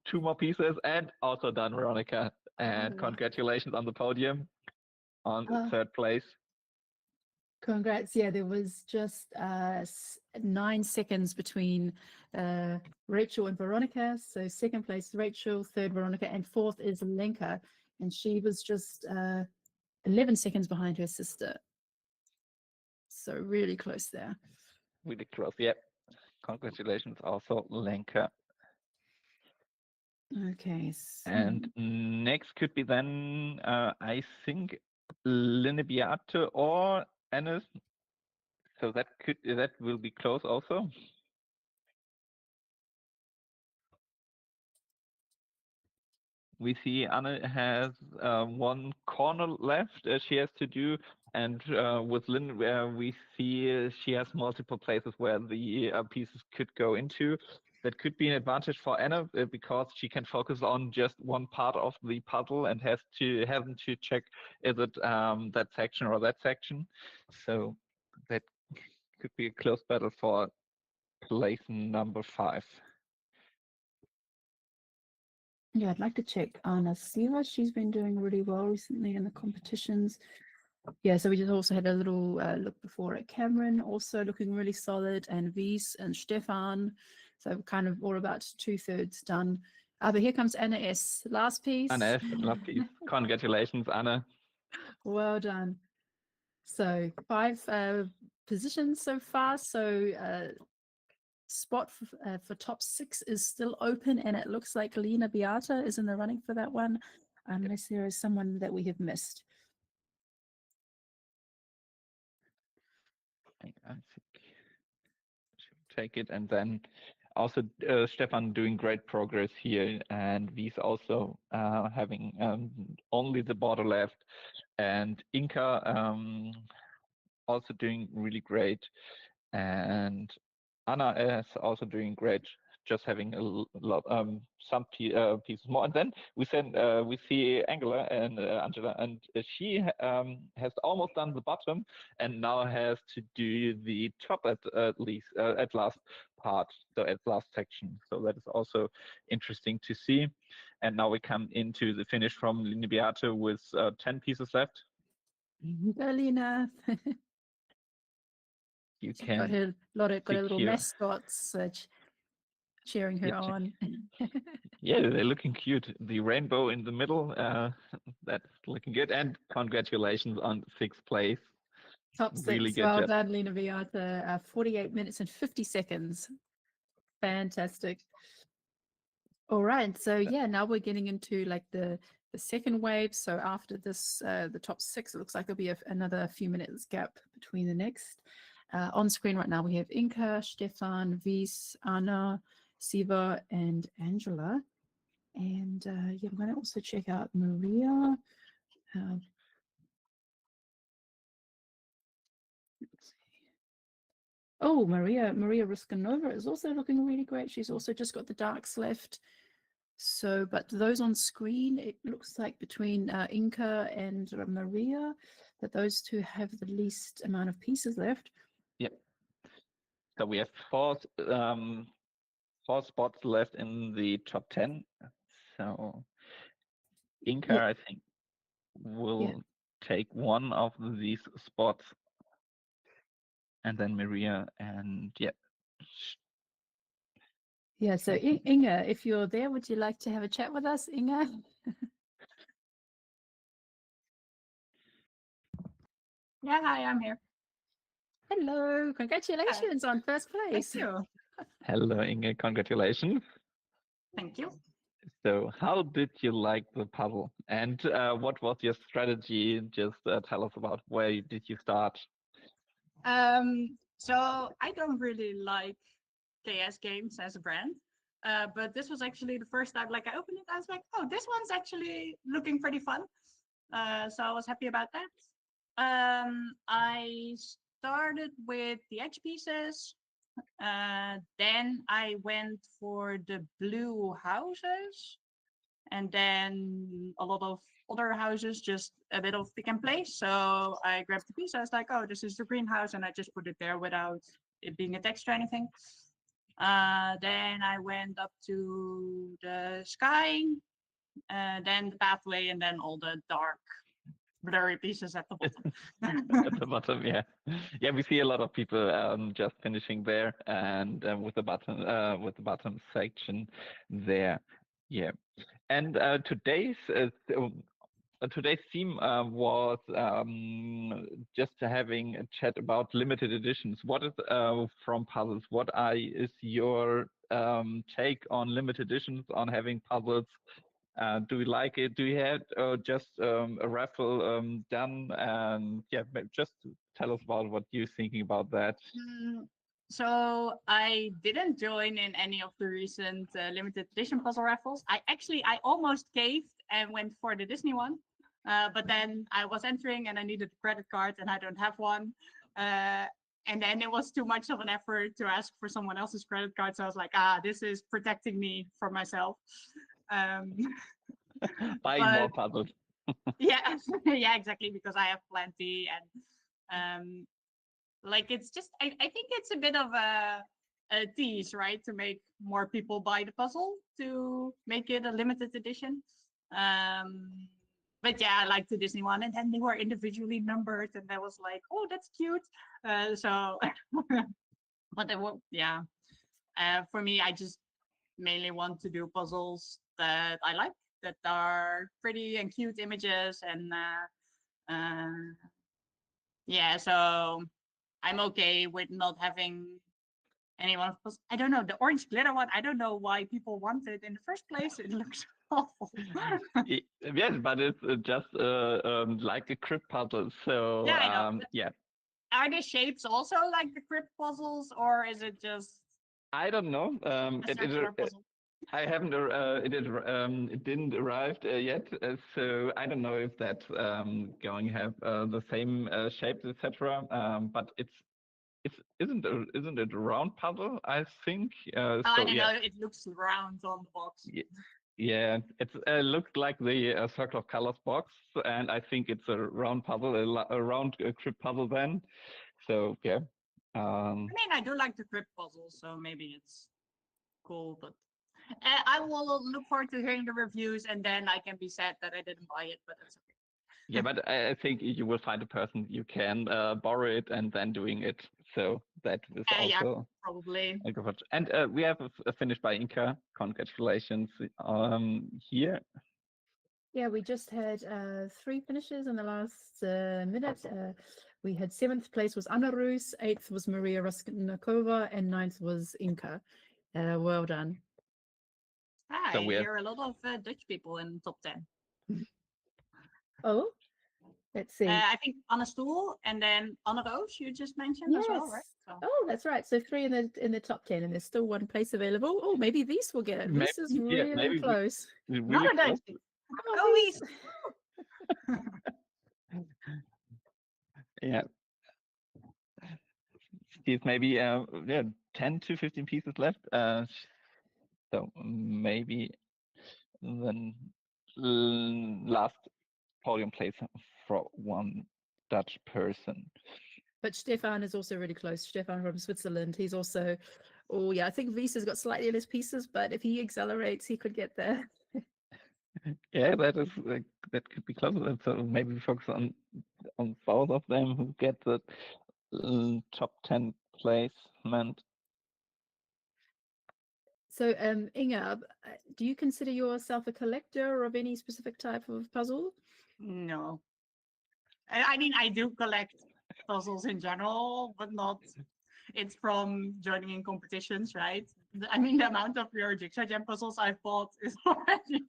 2 more pieces, and also done, Veronica. And congratulations on the podium on 3rd place. Congrats. Yeah, there was just 9 seconds between Rachel and Veronica. So 2nd place, Rachel, 3rd, Veronica, and 4th is Lenka. And she was just 11 seconds behind her sister. So really close there. Really close, yeah. Congratulations also, Lenka. Okay. And next could be then, I think, Linne Beate or Ennis. So that will be close also. We see Anne has 1 corner left she has to do, and with Lynn, we see she has multiple places where the pieces could go into. That could be an advantage for Anna because she can focus on just one part of the puzzle and hasn't to check is it that section or that section. So that could be a close battle for place number 5. Yeah, I'd like to check Anna Siva. She's been doing really well recently in the competitions. Yeah, so we just also had a little look before at Cameron, also looking really solid, and Wies and Stefan. So kind of all about 2/3 done. But here comes Anna S. Last piece. Anna S, last piece. Congratulations, Anna. Well done. So 5 positions so far. So spot for top 6 is still open, and it looks like Lena Beata is in the running for that one, unless there is someone that we have missed. I think she'll take it, and then also Stefan doing great progress here, and Wies also having only the border left, and Inka also doing really great, and Anna is also doing great just having a lot some pieces more, and then we see Angela and Angela, and she has almost done the bottom, and now has to do the top at least at last part, so at last section. So that is also interesting to see. And now we come into the finish from Lina Beate with 10 pieces left. Berlina. You She can got a little secure. mascots cheering her on. Yeah, they're looking cute. The rainbow in the middle, that's looking good. And congratulations on 6th place. Top Really 6. good Well job. done, Lina Beate. 48 minutes and 50 seconds. Fantastic. All right, so yeah, now we're getting into like the second wave. So after this, the top 6, it looks like there'll be another few minutes gap between the next. On screen right now we have Inka, Stefan, Wies, Anna, Siva, and Angela. And yeah, I'm going to also check out Maria. Oh, Maria Ruskanova is also looking really great. She's also just got the darks left. So, but those on screen, it looks like between Inka and Maria, that those two have the least amount of pieces left. Yep. So we have four spots left in the top 10. So Inka, Yeah. I think, will take one of these spots. And then Maria, and yeah. Yeah, so Inga, if you're there, would you like to have a chat with us, Inga? Yeah, hi, I'm here. Hello, congratulations on first place. Thank you. Hello, Inga, congratulations. Thank you. So how did you like the puzzle? And what was your strategy? Just tell us about where did you start? So I don't really like KS games as a brand, but this was actually the first time, like I opened it, I was like, oh, this one's actually looking pretty fun. So I was happy about that. I started with the edge pieces. Then I went for the blue houses, and then a lot of other houses, just a bit of pick and place. So I grabbed the piece. I was like, oh, this is the greenhouse, and I just put it there without it being a text or anything. Then I went up to the sky, then the pathway, and then all the dark blurry pieces at the bottom. At the bottom, yeah. Yeah, we see a lot of people just finishing there, and with the bottom section there. Yeah. And today's theme was just having a chat about limited editions. What is from puzzles? Is your take on limited editions, on having puzzles? Do you like it? Do you have just a raffle done? And yeah, just tell us about what you're thinking about that. So I didn't join in any of the recent limited edition puzzle raffles. I almost caved and went for the Disney one, but then I was entering and I needed a credit card and I don't have one. And then it was too much of an effort to ask for someone else's credit card. So I was like, this is protecting me from myself. Buying more puzzles. Yeah, yeah, exactly, because I have plenty, and like it's just I think it's a bit of a tease, right, to make more people buy the puzzle to make it a limited edition. But yeah, I like the Disney one, and then they were individually numbered, and I was like, oh, that's cute. So, but they were, yeah. For me, I just mainly want to do puzzles that I like, that are pretty and cute images, and yeah, so I'm okay with not having anyone. I don't know, the orange glitter one, I don't know why people want it in the first place. It looks awful. Yes, but it's just like a crypt puzzle. So Yeah, I know. yeah. Are the shapes also like the crypt puzzles, or is it just I don't know. a circular puzzle? I haven't. It didn't arrive yet, so I don't know if that's going to have the same shapes, etc. But isn't it a round puzzle? I think. Oh, I So don't yeah, know. It looks round on the box. yeah, it looks like the Circle of Colors box, and I think it's a round puzzle, a round crypt puzzle then. So yeah. I mean, I do like the crypt puzzles, so maybe it's cool. But I will look forward to hearing the reviews, and then I can be sad that I didn't buy it. But that's okay. Yeah, but I think you will find a person you can borrow it and then doing it. So that is Yeah, also probably. a good watch. And we have a finish by Inca. Congratulations here. Yeah, we just had 3 finishes in the last minute. We had 7th place was Anna Rus, 8th was Maria Rasnikova, and 9th was Inca. Well done. So I we have hear a lot of Dutch people in top 10. Oh, let's see. I think Anna Stoel and then Anna Roos you just mentioned as well, right? So. Oh, that's right. So 3 in the top 10, and there's still 1 place available. Oh, maybe Vise will get it. Maybe, Vise is yeah, really maybe close. really Another close. Dutch. Come Go on, Vise. Yeah. He's maybe yeah 10 to 15 pieces left. So maybe then last podium place for one Dutch person. But Stefan is also really close. Stefan from Switzerland. He's also, oh yeah, I think Vise has got slightly less pieces, but if he accelerates, he could get there. Yeah, that is that could be closer. So maybe we focus on both of them who get the top 10 placement. So, Inga, do you consider yourself a collector of any specific type of puzzle? No. I mean, I do collect puzzles in general, but not. It's from joining in competitions, right? I mean, the amount of Euro Jigsaw Jam puzzles I've bought is already.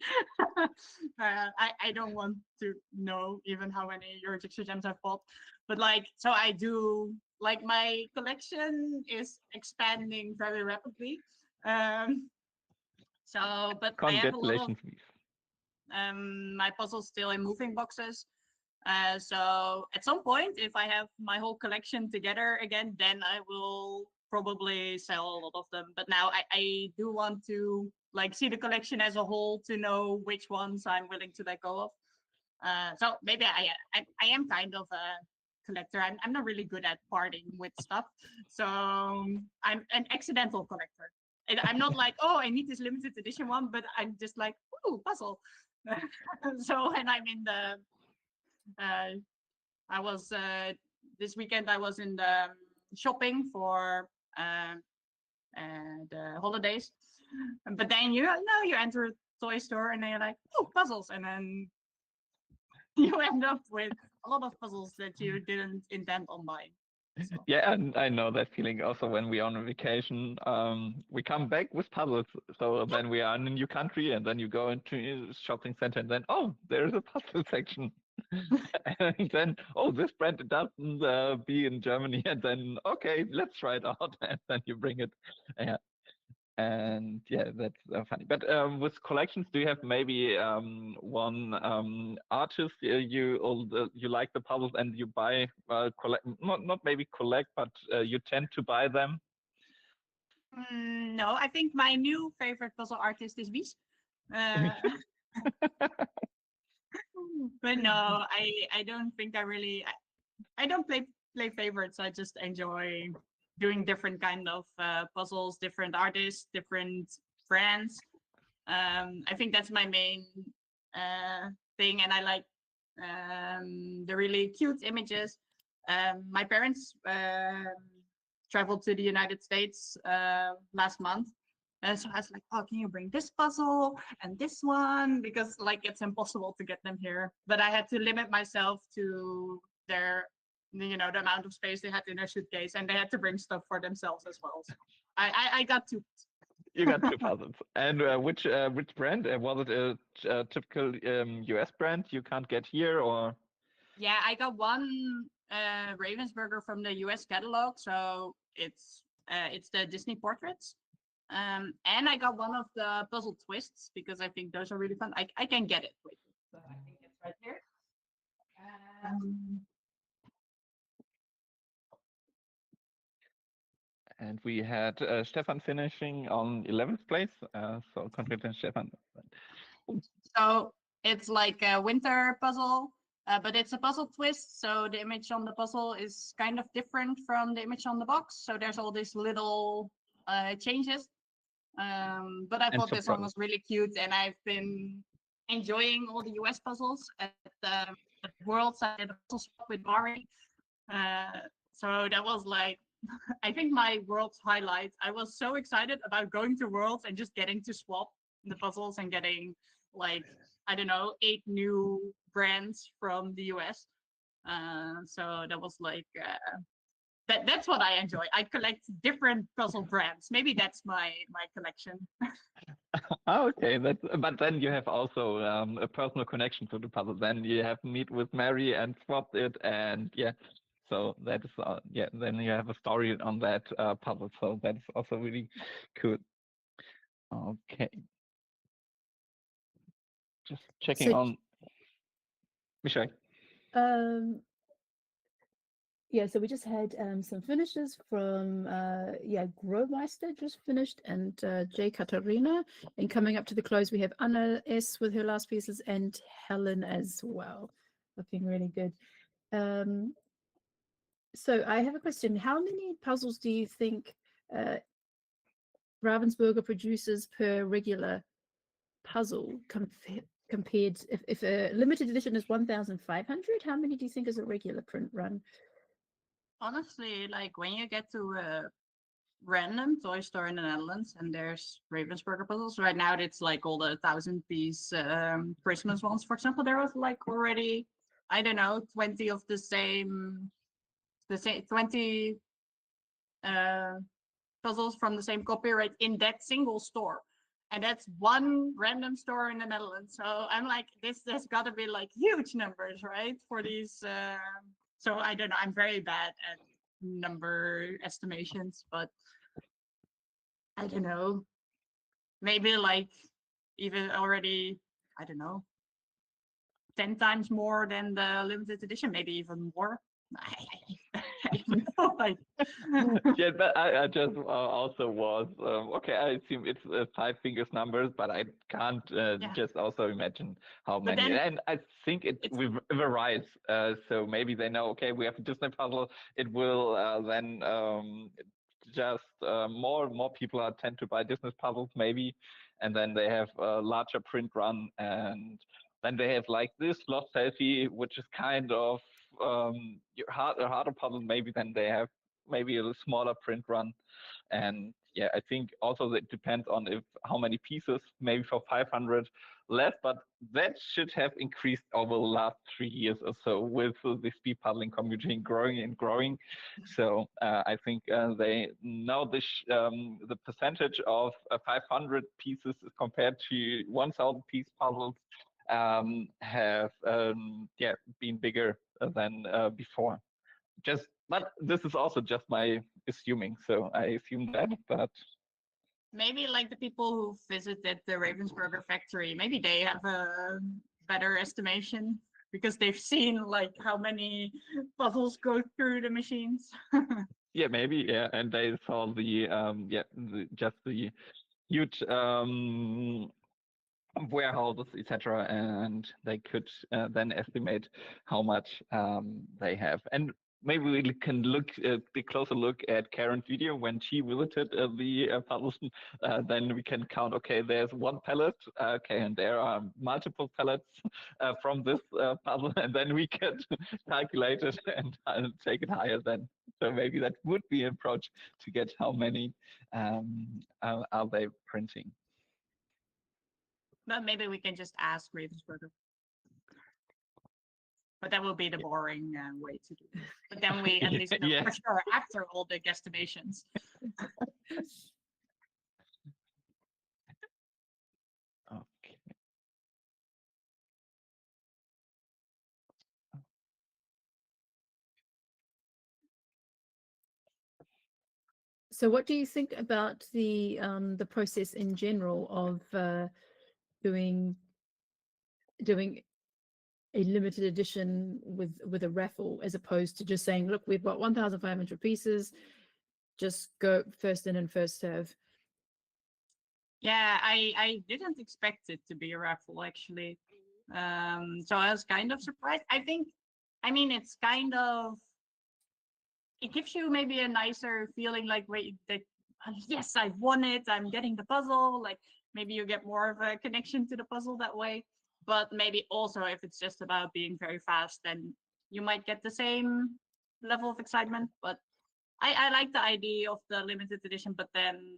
I don't want to know even how many Euro Jigsaw Jams I've bought, but like, so I do. Like, my collection is expanding very rapidly. So, but I have a lot of Congratulations, my puzzles still in moving boxes. So at some point, if I have my whole collection together again, then I will probably sell a lot of them. But now I do want to like see the collection as a whole to know which ones I'm willing to let go of. So maybe I am kind of a collector. I'm not really good at parting with stuff, so I'm an accidental collector. And I'm not like, oh, I need this limited edition one, but I'm just like, ooh, puzzle. So when I'm in the I was this weekend. I was in the shopping for the holidays, but then you know you enter a toy store and then you're like, oh, puzzles, and then you end up with a lot of puzzles that you didn't intend on buying. So. Yeah, and I know that feeling also when we're on a vacation. We come back with puzzles. So then we are in a new country and then you go into a shopping center and then, oh, there's a puzzle section. And then, oh, this brand doesn't be in Germany. And then, okay, let's try it out. And then you bring it. Yeah. And yeah, that's funny. But with collections, do you have maybe one artist you like the puzzles and you buy collect not maybe collect, but you tend to buy them? No, I think my new favorite puzzle artist is Wies. But no, I don't think I really. I don't play favorites. I just enjoy doing different kind of puzzles, different artists, different brands. I think that's my main thing, and I like the really cute images. My parents traveled to the United States last month. And so I was like, oh, can you bring this puzzle and this one? Because like it's impossible to get them here. But I had to limit myself to their, the amount of space they had in their suitcase, and they had to bring stuff for themselves as well. So I got two. You got two puzzles. And which brand? Was it a typical US brand you can't get here, or? Yeah, I got one Ravensburger from the US catalog, so it's the Disney portraits. And I got one of the puzzle twists because I think those are really fun. I can get it. Wait, so I think it's right here. And we had Stefan finishing on 11th place. So congratulations, Stefan. So it's like a winter puzzle, but it's a puzzle twist. So the image on the puzzle is kind of different from the image on the box. So there's all these little changes. But I thought this one was really cute, and I've been enjoying all the US puzzles at Worlds. I did a puzzle swap with Mari. So that was like, I think my Worlds highlight. I was so excited about going to Worlds and just getting to swap the puzzles and getting like, I don't know, 8 new brands from the US. So that was like, that's what I enjoy. I collect different puzzle brands. Maybe that's my collection. Okay, but then you have also a personal connection to the puzzle. Then you have meet with Mary and swapped it, and yeah, so that is yeah. Then you have a story on that puzzle, so that's also really cool. Okay, just checking on Michelle. Yeah, so we just had some finishes from Growmeister just finished, and J Katarina. And coming up to the close, we have Anna S with her last pieces and Helen as well. Looking really good. So I have a question. How many puzzles do you think Ravensburger produces per regular puzzle compared, if a limited edition is 1,500, how many do you think is a regular print run? Honestly, like when you get to a random toy store in the Netherlands and there's Ravensburger puzzles, right now it's like all the 1,000-piece Christmas ones, for example, there was like already, I don't know, 20 of the same 20 puzzles from the same copyright in that single store. And that's one random store in the Netherlands. So I'm like, this has got to be like huge numbers, right? For these. So I don't know. I'm very bad at number estimations, but I don't know. Maybe like even already, I don't know, 10 times more than the limited edition, maybe even more. I don't know, like. Yeah, but I just also was okay. I assume it's 5 fingers numbers, but I can't just also imagine how many. Then, and I think it varies. So maybe they know, okay, we have a Disney puzzle. It will then just more people tend to buy Disney puzzles maybe, and then they have a larger print run, and then they have like this Lost Selfie, which is kind of a harder puzzle maybe. Then they have maybe a smaller print run, and yeah, I think also that depends on how many pieces. Maybe for 500 less, but that should have increased over the last 3 years or so with the speed puzzling community growing and growing. So I think they know this the percentage of 500 pieces compared to 1,000 piece puzzles have been bigger than before. But this is also just my assuming, so I assume that. But maybe like the people who visited the Ravensburger factory, maybe they have a better estimation because they've seen like how many puzzles go through the machines. yeah, maybe, yeah, and they saw just the huge warehouses, etc., and they could then estimate how much they have. And maybe we can look a closer look at Karen's video when she visited the puzzles. Then we can count. Okay, there's one pallet. Okay, and there are multiple pallets from this puzzle, and then we can calculate it and take it higher. Then, so maybe that would be an approach to get how many are they printing. But maybe we can just ask Ravensburger. But that will be the boring way to do it. But then we at least know for sure after all the guesstimations. Okay. So what do you think about the process in general of doing a limited edition with a raffle, as opposed to just saying, look, we've got 1,500 pieces, just go first in and first serve? Yeah, I didn't expect it to be a raffle actually. So I was kind of surprised. I mean, it's kind of, it gives you maybe a nicer feeling like, wait, that yes, I won it. I'm getting the puzzle. Like maybe you get more of a connection to the puzzle that way. But maybe also if it's just about being very fast, then you might get the same level of excitement. But I like the idea of the limited edition, but then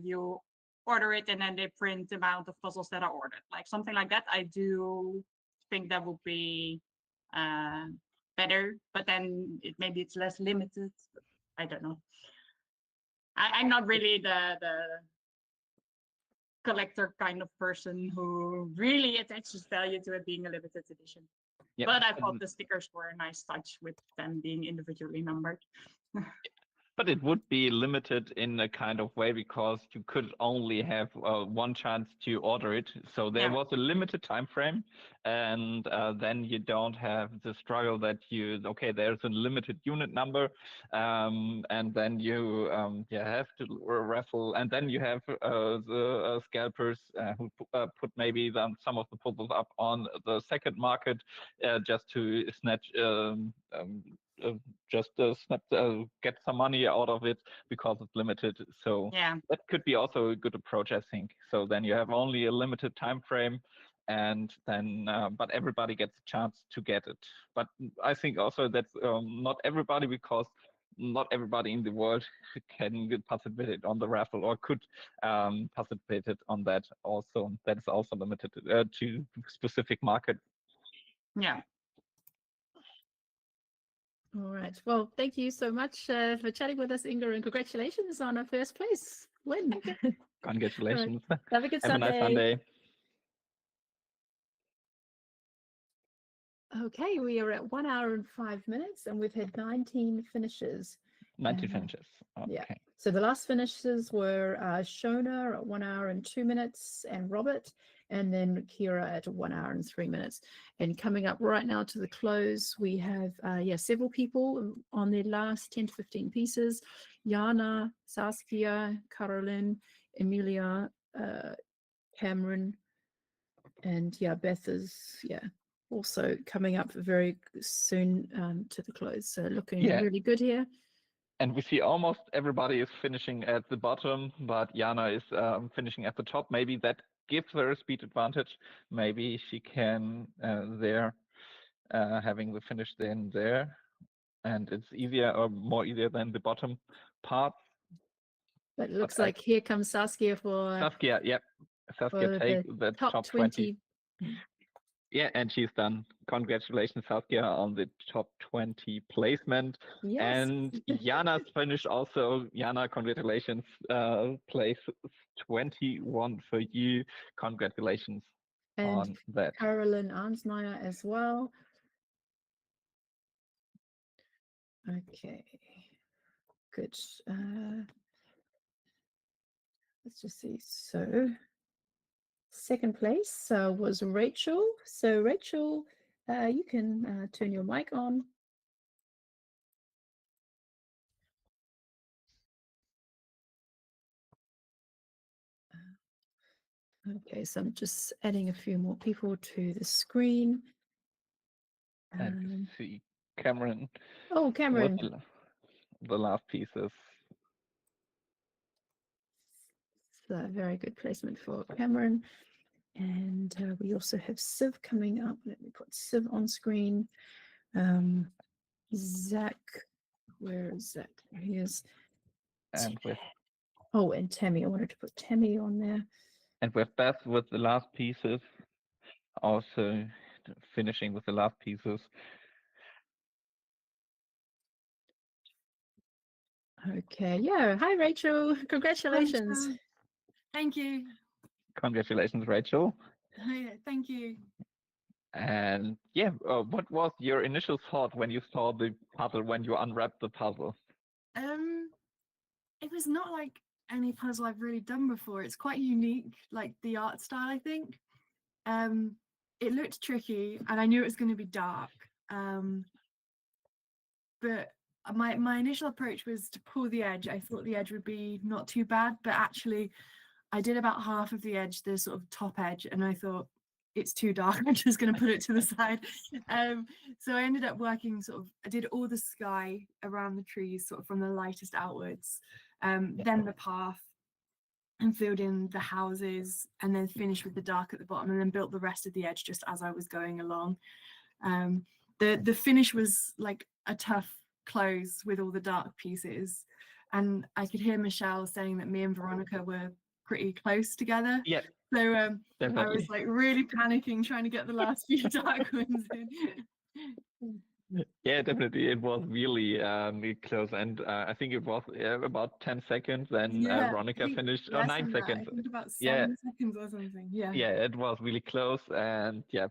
you order it and then they print the amount of puzzles that are ordered. Like something like that, I do think that would be better, but then maybe it's less limited. I don't know. I'm not really the collector kind of person who really attaches value to it being a limited edition. Yeah, but I thought the stickers were a nice touch with them being individually numbered. but it would be limited in a kind of way because you could only have one chance to order it. So there was a limited time frame, and then you don't have the struggle that there's a limited unit number, and then you have to raffle, and then you have the scalpers who put maybe some of the puzzles up on the second market just to snatch get some money out of it because it's limited. So that could be also a good approach, I think. So then you have only a limited time frame, and then but everybody gets a chance to get it. But I think also that's not everybody, because not everybody in the world can participate on the raffle or could participate on that. Also, that is also limited to specific market. Yeah. All right. Well, thank you so much for chatting with us, Inga, and congratulations on a first place win. Congratulations. Have a good Have Sunday. a nice Sunday. Okay, we are at 1 hour and 5 minutes, and we've had 19 finishes. 19 finishes. Okay. Yeah. So the last finishes were Shona at 1 hour and 2 minutes, and Robert, and then Kira at 1 hour and 3 minutes. And coming up right now to the close, we have several people on their last 10 to 15 pieces: Jana, Saskia, Caroline, Emilia, Cameron, and Beth is also coming up very soon to the close. So looking really good here. And we see almost everybody is finishing at the bottom, but Jana is finishing at the top. Maybe that gives her a speed advantage. Maybe she can having the finish then there, and it's easier or more easier than the bottom part. But it looks like here comes Saskia for Saskia. Yep, Saskia take the top 20. Yeah, and she's done. Congratulations, Saskia, on the top 20 placement. Yes. And Jana's finished also. Jana, congratulations. Place 21 for you. Congratulations on that. Caroline Arnsmeyer as well. Okay, good. Let's just see. So second place was Rachel. So Rachel, you can turn your mic on. Okay, so I'm just adding a few more people to the screen. And see Cameron. Oh, Cameron. The last pieces. So very good placement for Cameron. And we also have Siv coming up. Let me put Siv on screen. Zach, where is Zach? He is. And with and Tammy. I wanted to put Tammy on there. And with Beth with the last pieces, also finishing with the last pieces. Okay, yeah. Hi, Rachel. Congratulations. Hi, thank you. Congratulations, Rachel. Hi, thank you. And what was your initial thought when you saw the puzzle, when you unwrapped the puzzle? It was not like any puzzle I've really done before. It's quite unique, like the art style, I think. It looked tricky and I knew it was going to be dark. But my initial approach was to pull the edge. I thought the edge would be not too bad, but actually I did about half of the edge, the sort of top edge, and I thought it's too dark. I'm just going to put it to the side. So I ended up working I did all the sky around the trees, sort of from the lightest outwards, then the path, and filled in the houses, and then finished with the dark at the bottom, and then built the rest of the edge just as I was going along. The finish was like a tough close with all the dark pieces, and I could hear Michelle saying that me and Veronica were pretty close together. Yeah. So I Definitely. was like really panicking trying to get the last few dark ones in. Yeah, definitely. It was really close, and I think it was about 10 seconds. Then Yeah, Veronica finished, or less 9 than that. seconds. I think about Yeah. 7 seconds or something. Yeah. Yeah, it was really close, and yeah.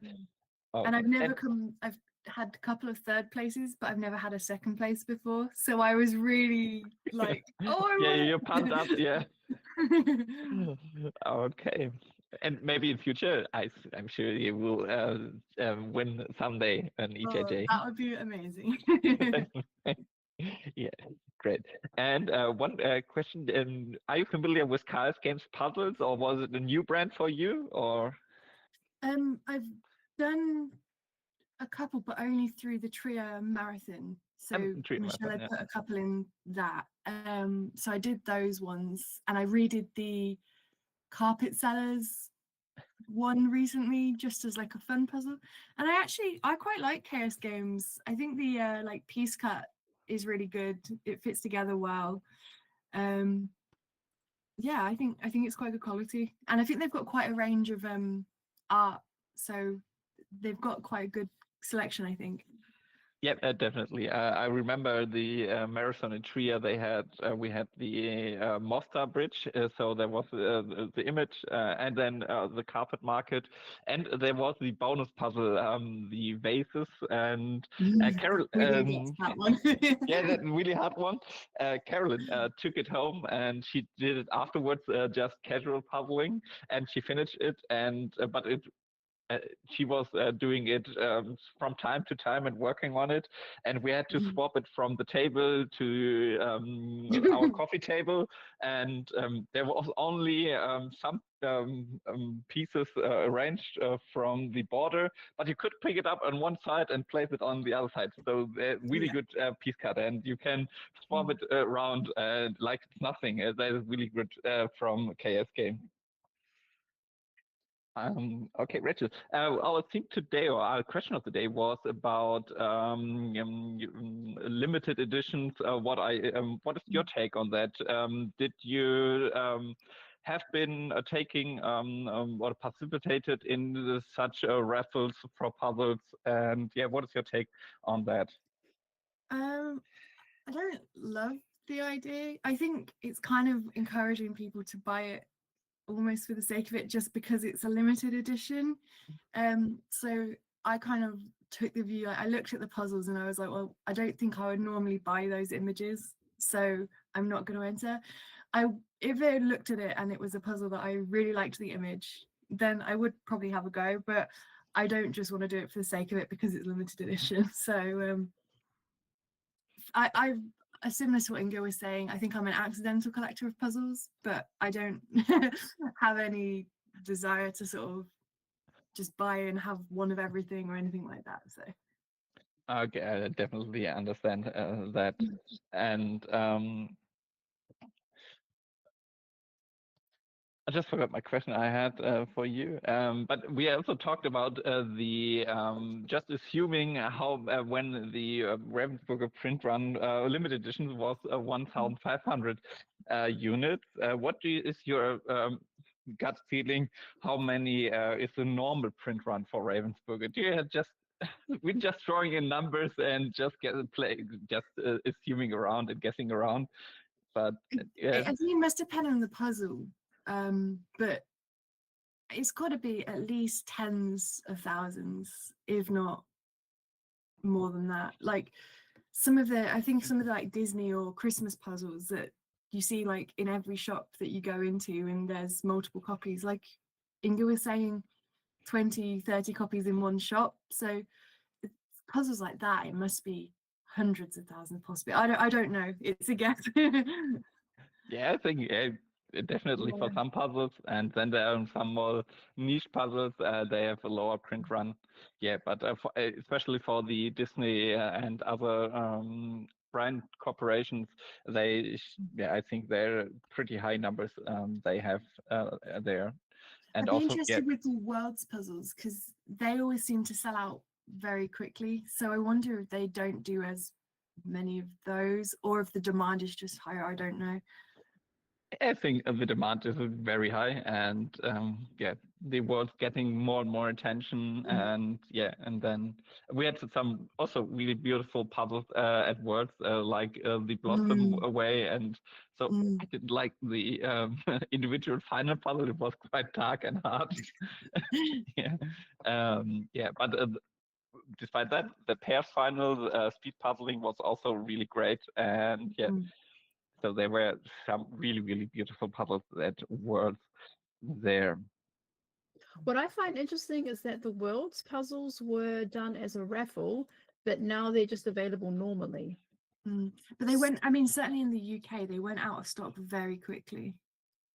Oh, And I've had a couple of third places, but I've never had a second place before. So I was really like, oh, I yeah, want you're it. pumped up. Yeah. Okay. And maybe in future, I'm sure you will win someday an Oh, EJJ. that would be amazing. Yeah, great. And one question: are you familiar with Carl's Games Puzzles, or was it a new brand for you, or? I've done a couple, but only through the Tria Marathon. So Tria Michelle Marathon, had put a couple in that. So I did those ones, and I redid the Carpet Sellers one recently, just as like a fun puzzle. And I quite like Chaos Games. I think the like piece cut is really good. It fits together well. Yeah, I think it's quite good quality, and I think they've got quite a range of art, so they've got quite a good selection, I think. Yeah, definitely. I remember the marathon in Trier. We had the Mostar Bridge, so there was the image, and then the carpet market, and there was the bonus puzzle, the vases, and Carol. That one. Yeah, that really hard one. Carolyn took it home, and she did it afterwards, just casual puzzling, and she finished it. And but it she was doing it from time to time and working on it, and we had to swap it from the table to our coffee table, and there was only some pieces arranged from the border, but you could pick it up on one side and place it on the other side. So really good piece cutter, and you can swap it around like it's nothing. That is really good from KS Game. Okay, Rachel. Our theme today, or our question of the day, was about limited editions. What is your take on that? Did you have been taking or participated in such raffles for puzzles? And yeah, what is your take on that? I don't love the idea. I think it's kind of encouraging people to buy it almost for the sake of it, just because it's a limited edition. So I kind of took the view, I looked at the puzzles and I was like, well, I don't think I would normally buy those images, so I'm not going to enter. If I looked at it and it was a puzzle that I really liked the image, then I would probably have a go, but I don't just want to do it for the sake of it because it's limited edition. So I similar to what Inga was saying, I think I'm an accidental collector of puzzles, but I don't have any desire to sort of just buy and have one of everything or anything like that. So okay, I definitely understand that. And I just forgot my question I had for you, but we also talked about the just assuming how when the Ravensburger print run limited edition was 1,500 units. What is your gut feeling? How many is the normal print run for Ravensburger? Do you just we're just throwing in numbers and just assuming around and guessing around? But I think it must depend on the puzzle, but it's got to be at least tens of thousands, if not more than that. Like I think some of the like Disney or Christmas puzzles that you see like in every shop that you go into, and there's multiple copies, like Inga was saying, 20, 30 copies in one shop. So puzzles like that, it must be hundreds of thousands possibly. I don't know. It's a guess. Yeah, I think definitely for Yeah. some puzzles, and then there are some more niche puzzles. They have a lower print run. Yeah, but especially for the Disney and other brand corporations, yeah, I think they're pretty high numbers they have there. And I'd be also, yeah, interested with the world's puzzles because they always seem to sell out very quickly. So I wonder if they don't do as many of those, or if the demand is just higher. I don't know. I think the demand is very high, and yeah, the world's getting more and more attention, and yeah, and then we had some also really beautiful puzzles at Worlds, like the Blossom Way, and so I didn't like the individual final puzzle. It was quite dark and hard. Yeah, yeah, but despite that, the pairs final speed puzzling was also really great, and yeah. So there were some really, really beautiful puzzles that were there. What I find interesting is that the world's puzzles were done as a raffle, but now they're just available normally. But they went, I mean, certainly in the UK, they went out of stock very quickly.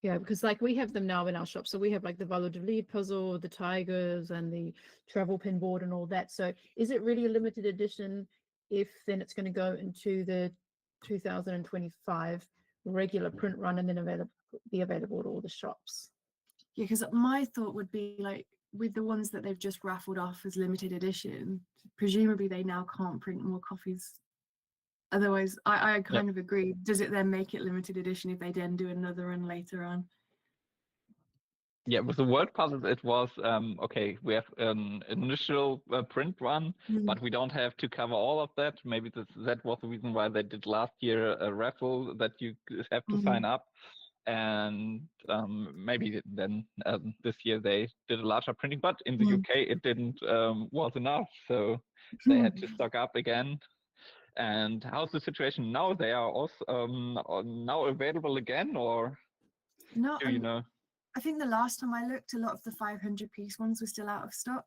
Yeah, because like we have them now in our shop. So we have like the Valor de Lead puzzle, the Tigers and the travel pin board and all that. So is it really a limited edition if then it's going to go into the 2025 regular print run and then be available at all the shops? Yeah, because my thought would be like with the ones that they've just raffled off as limited edition, presumably they now can't print more copies. Otherwise, I kind of agree. Does it then make it limited edition if they then do another run later on? Yeah, with the world puzzles, it was okay. We have an initial print run, but we don't have to cover all of that. Maybe that was the reason why they did last year a raffle that you have to sign up, and maybe then this year they did a larger printing. But in the UK, it didn't was enough, so they had to stock up again. And how's the situation now? They are also now available again, or No, do you know? I think the last time I looked, a lot of the 500 piece ones were still out of stock.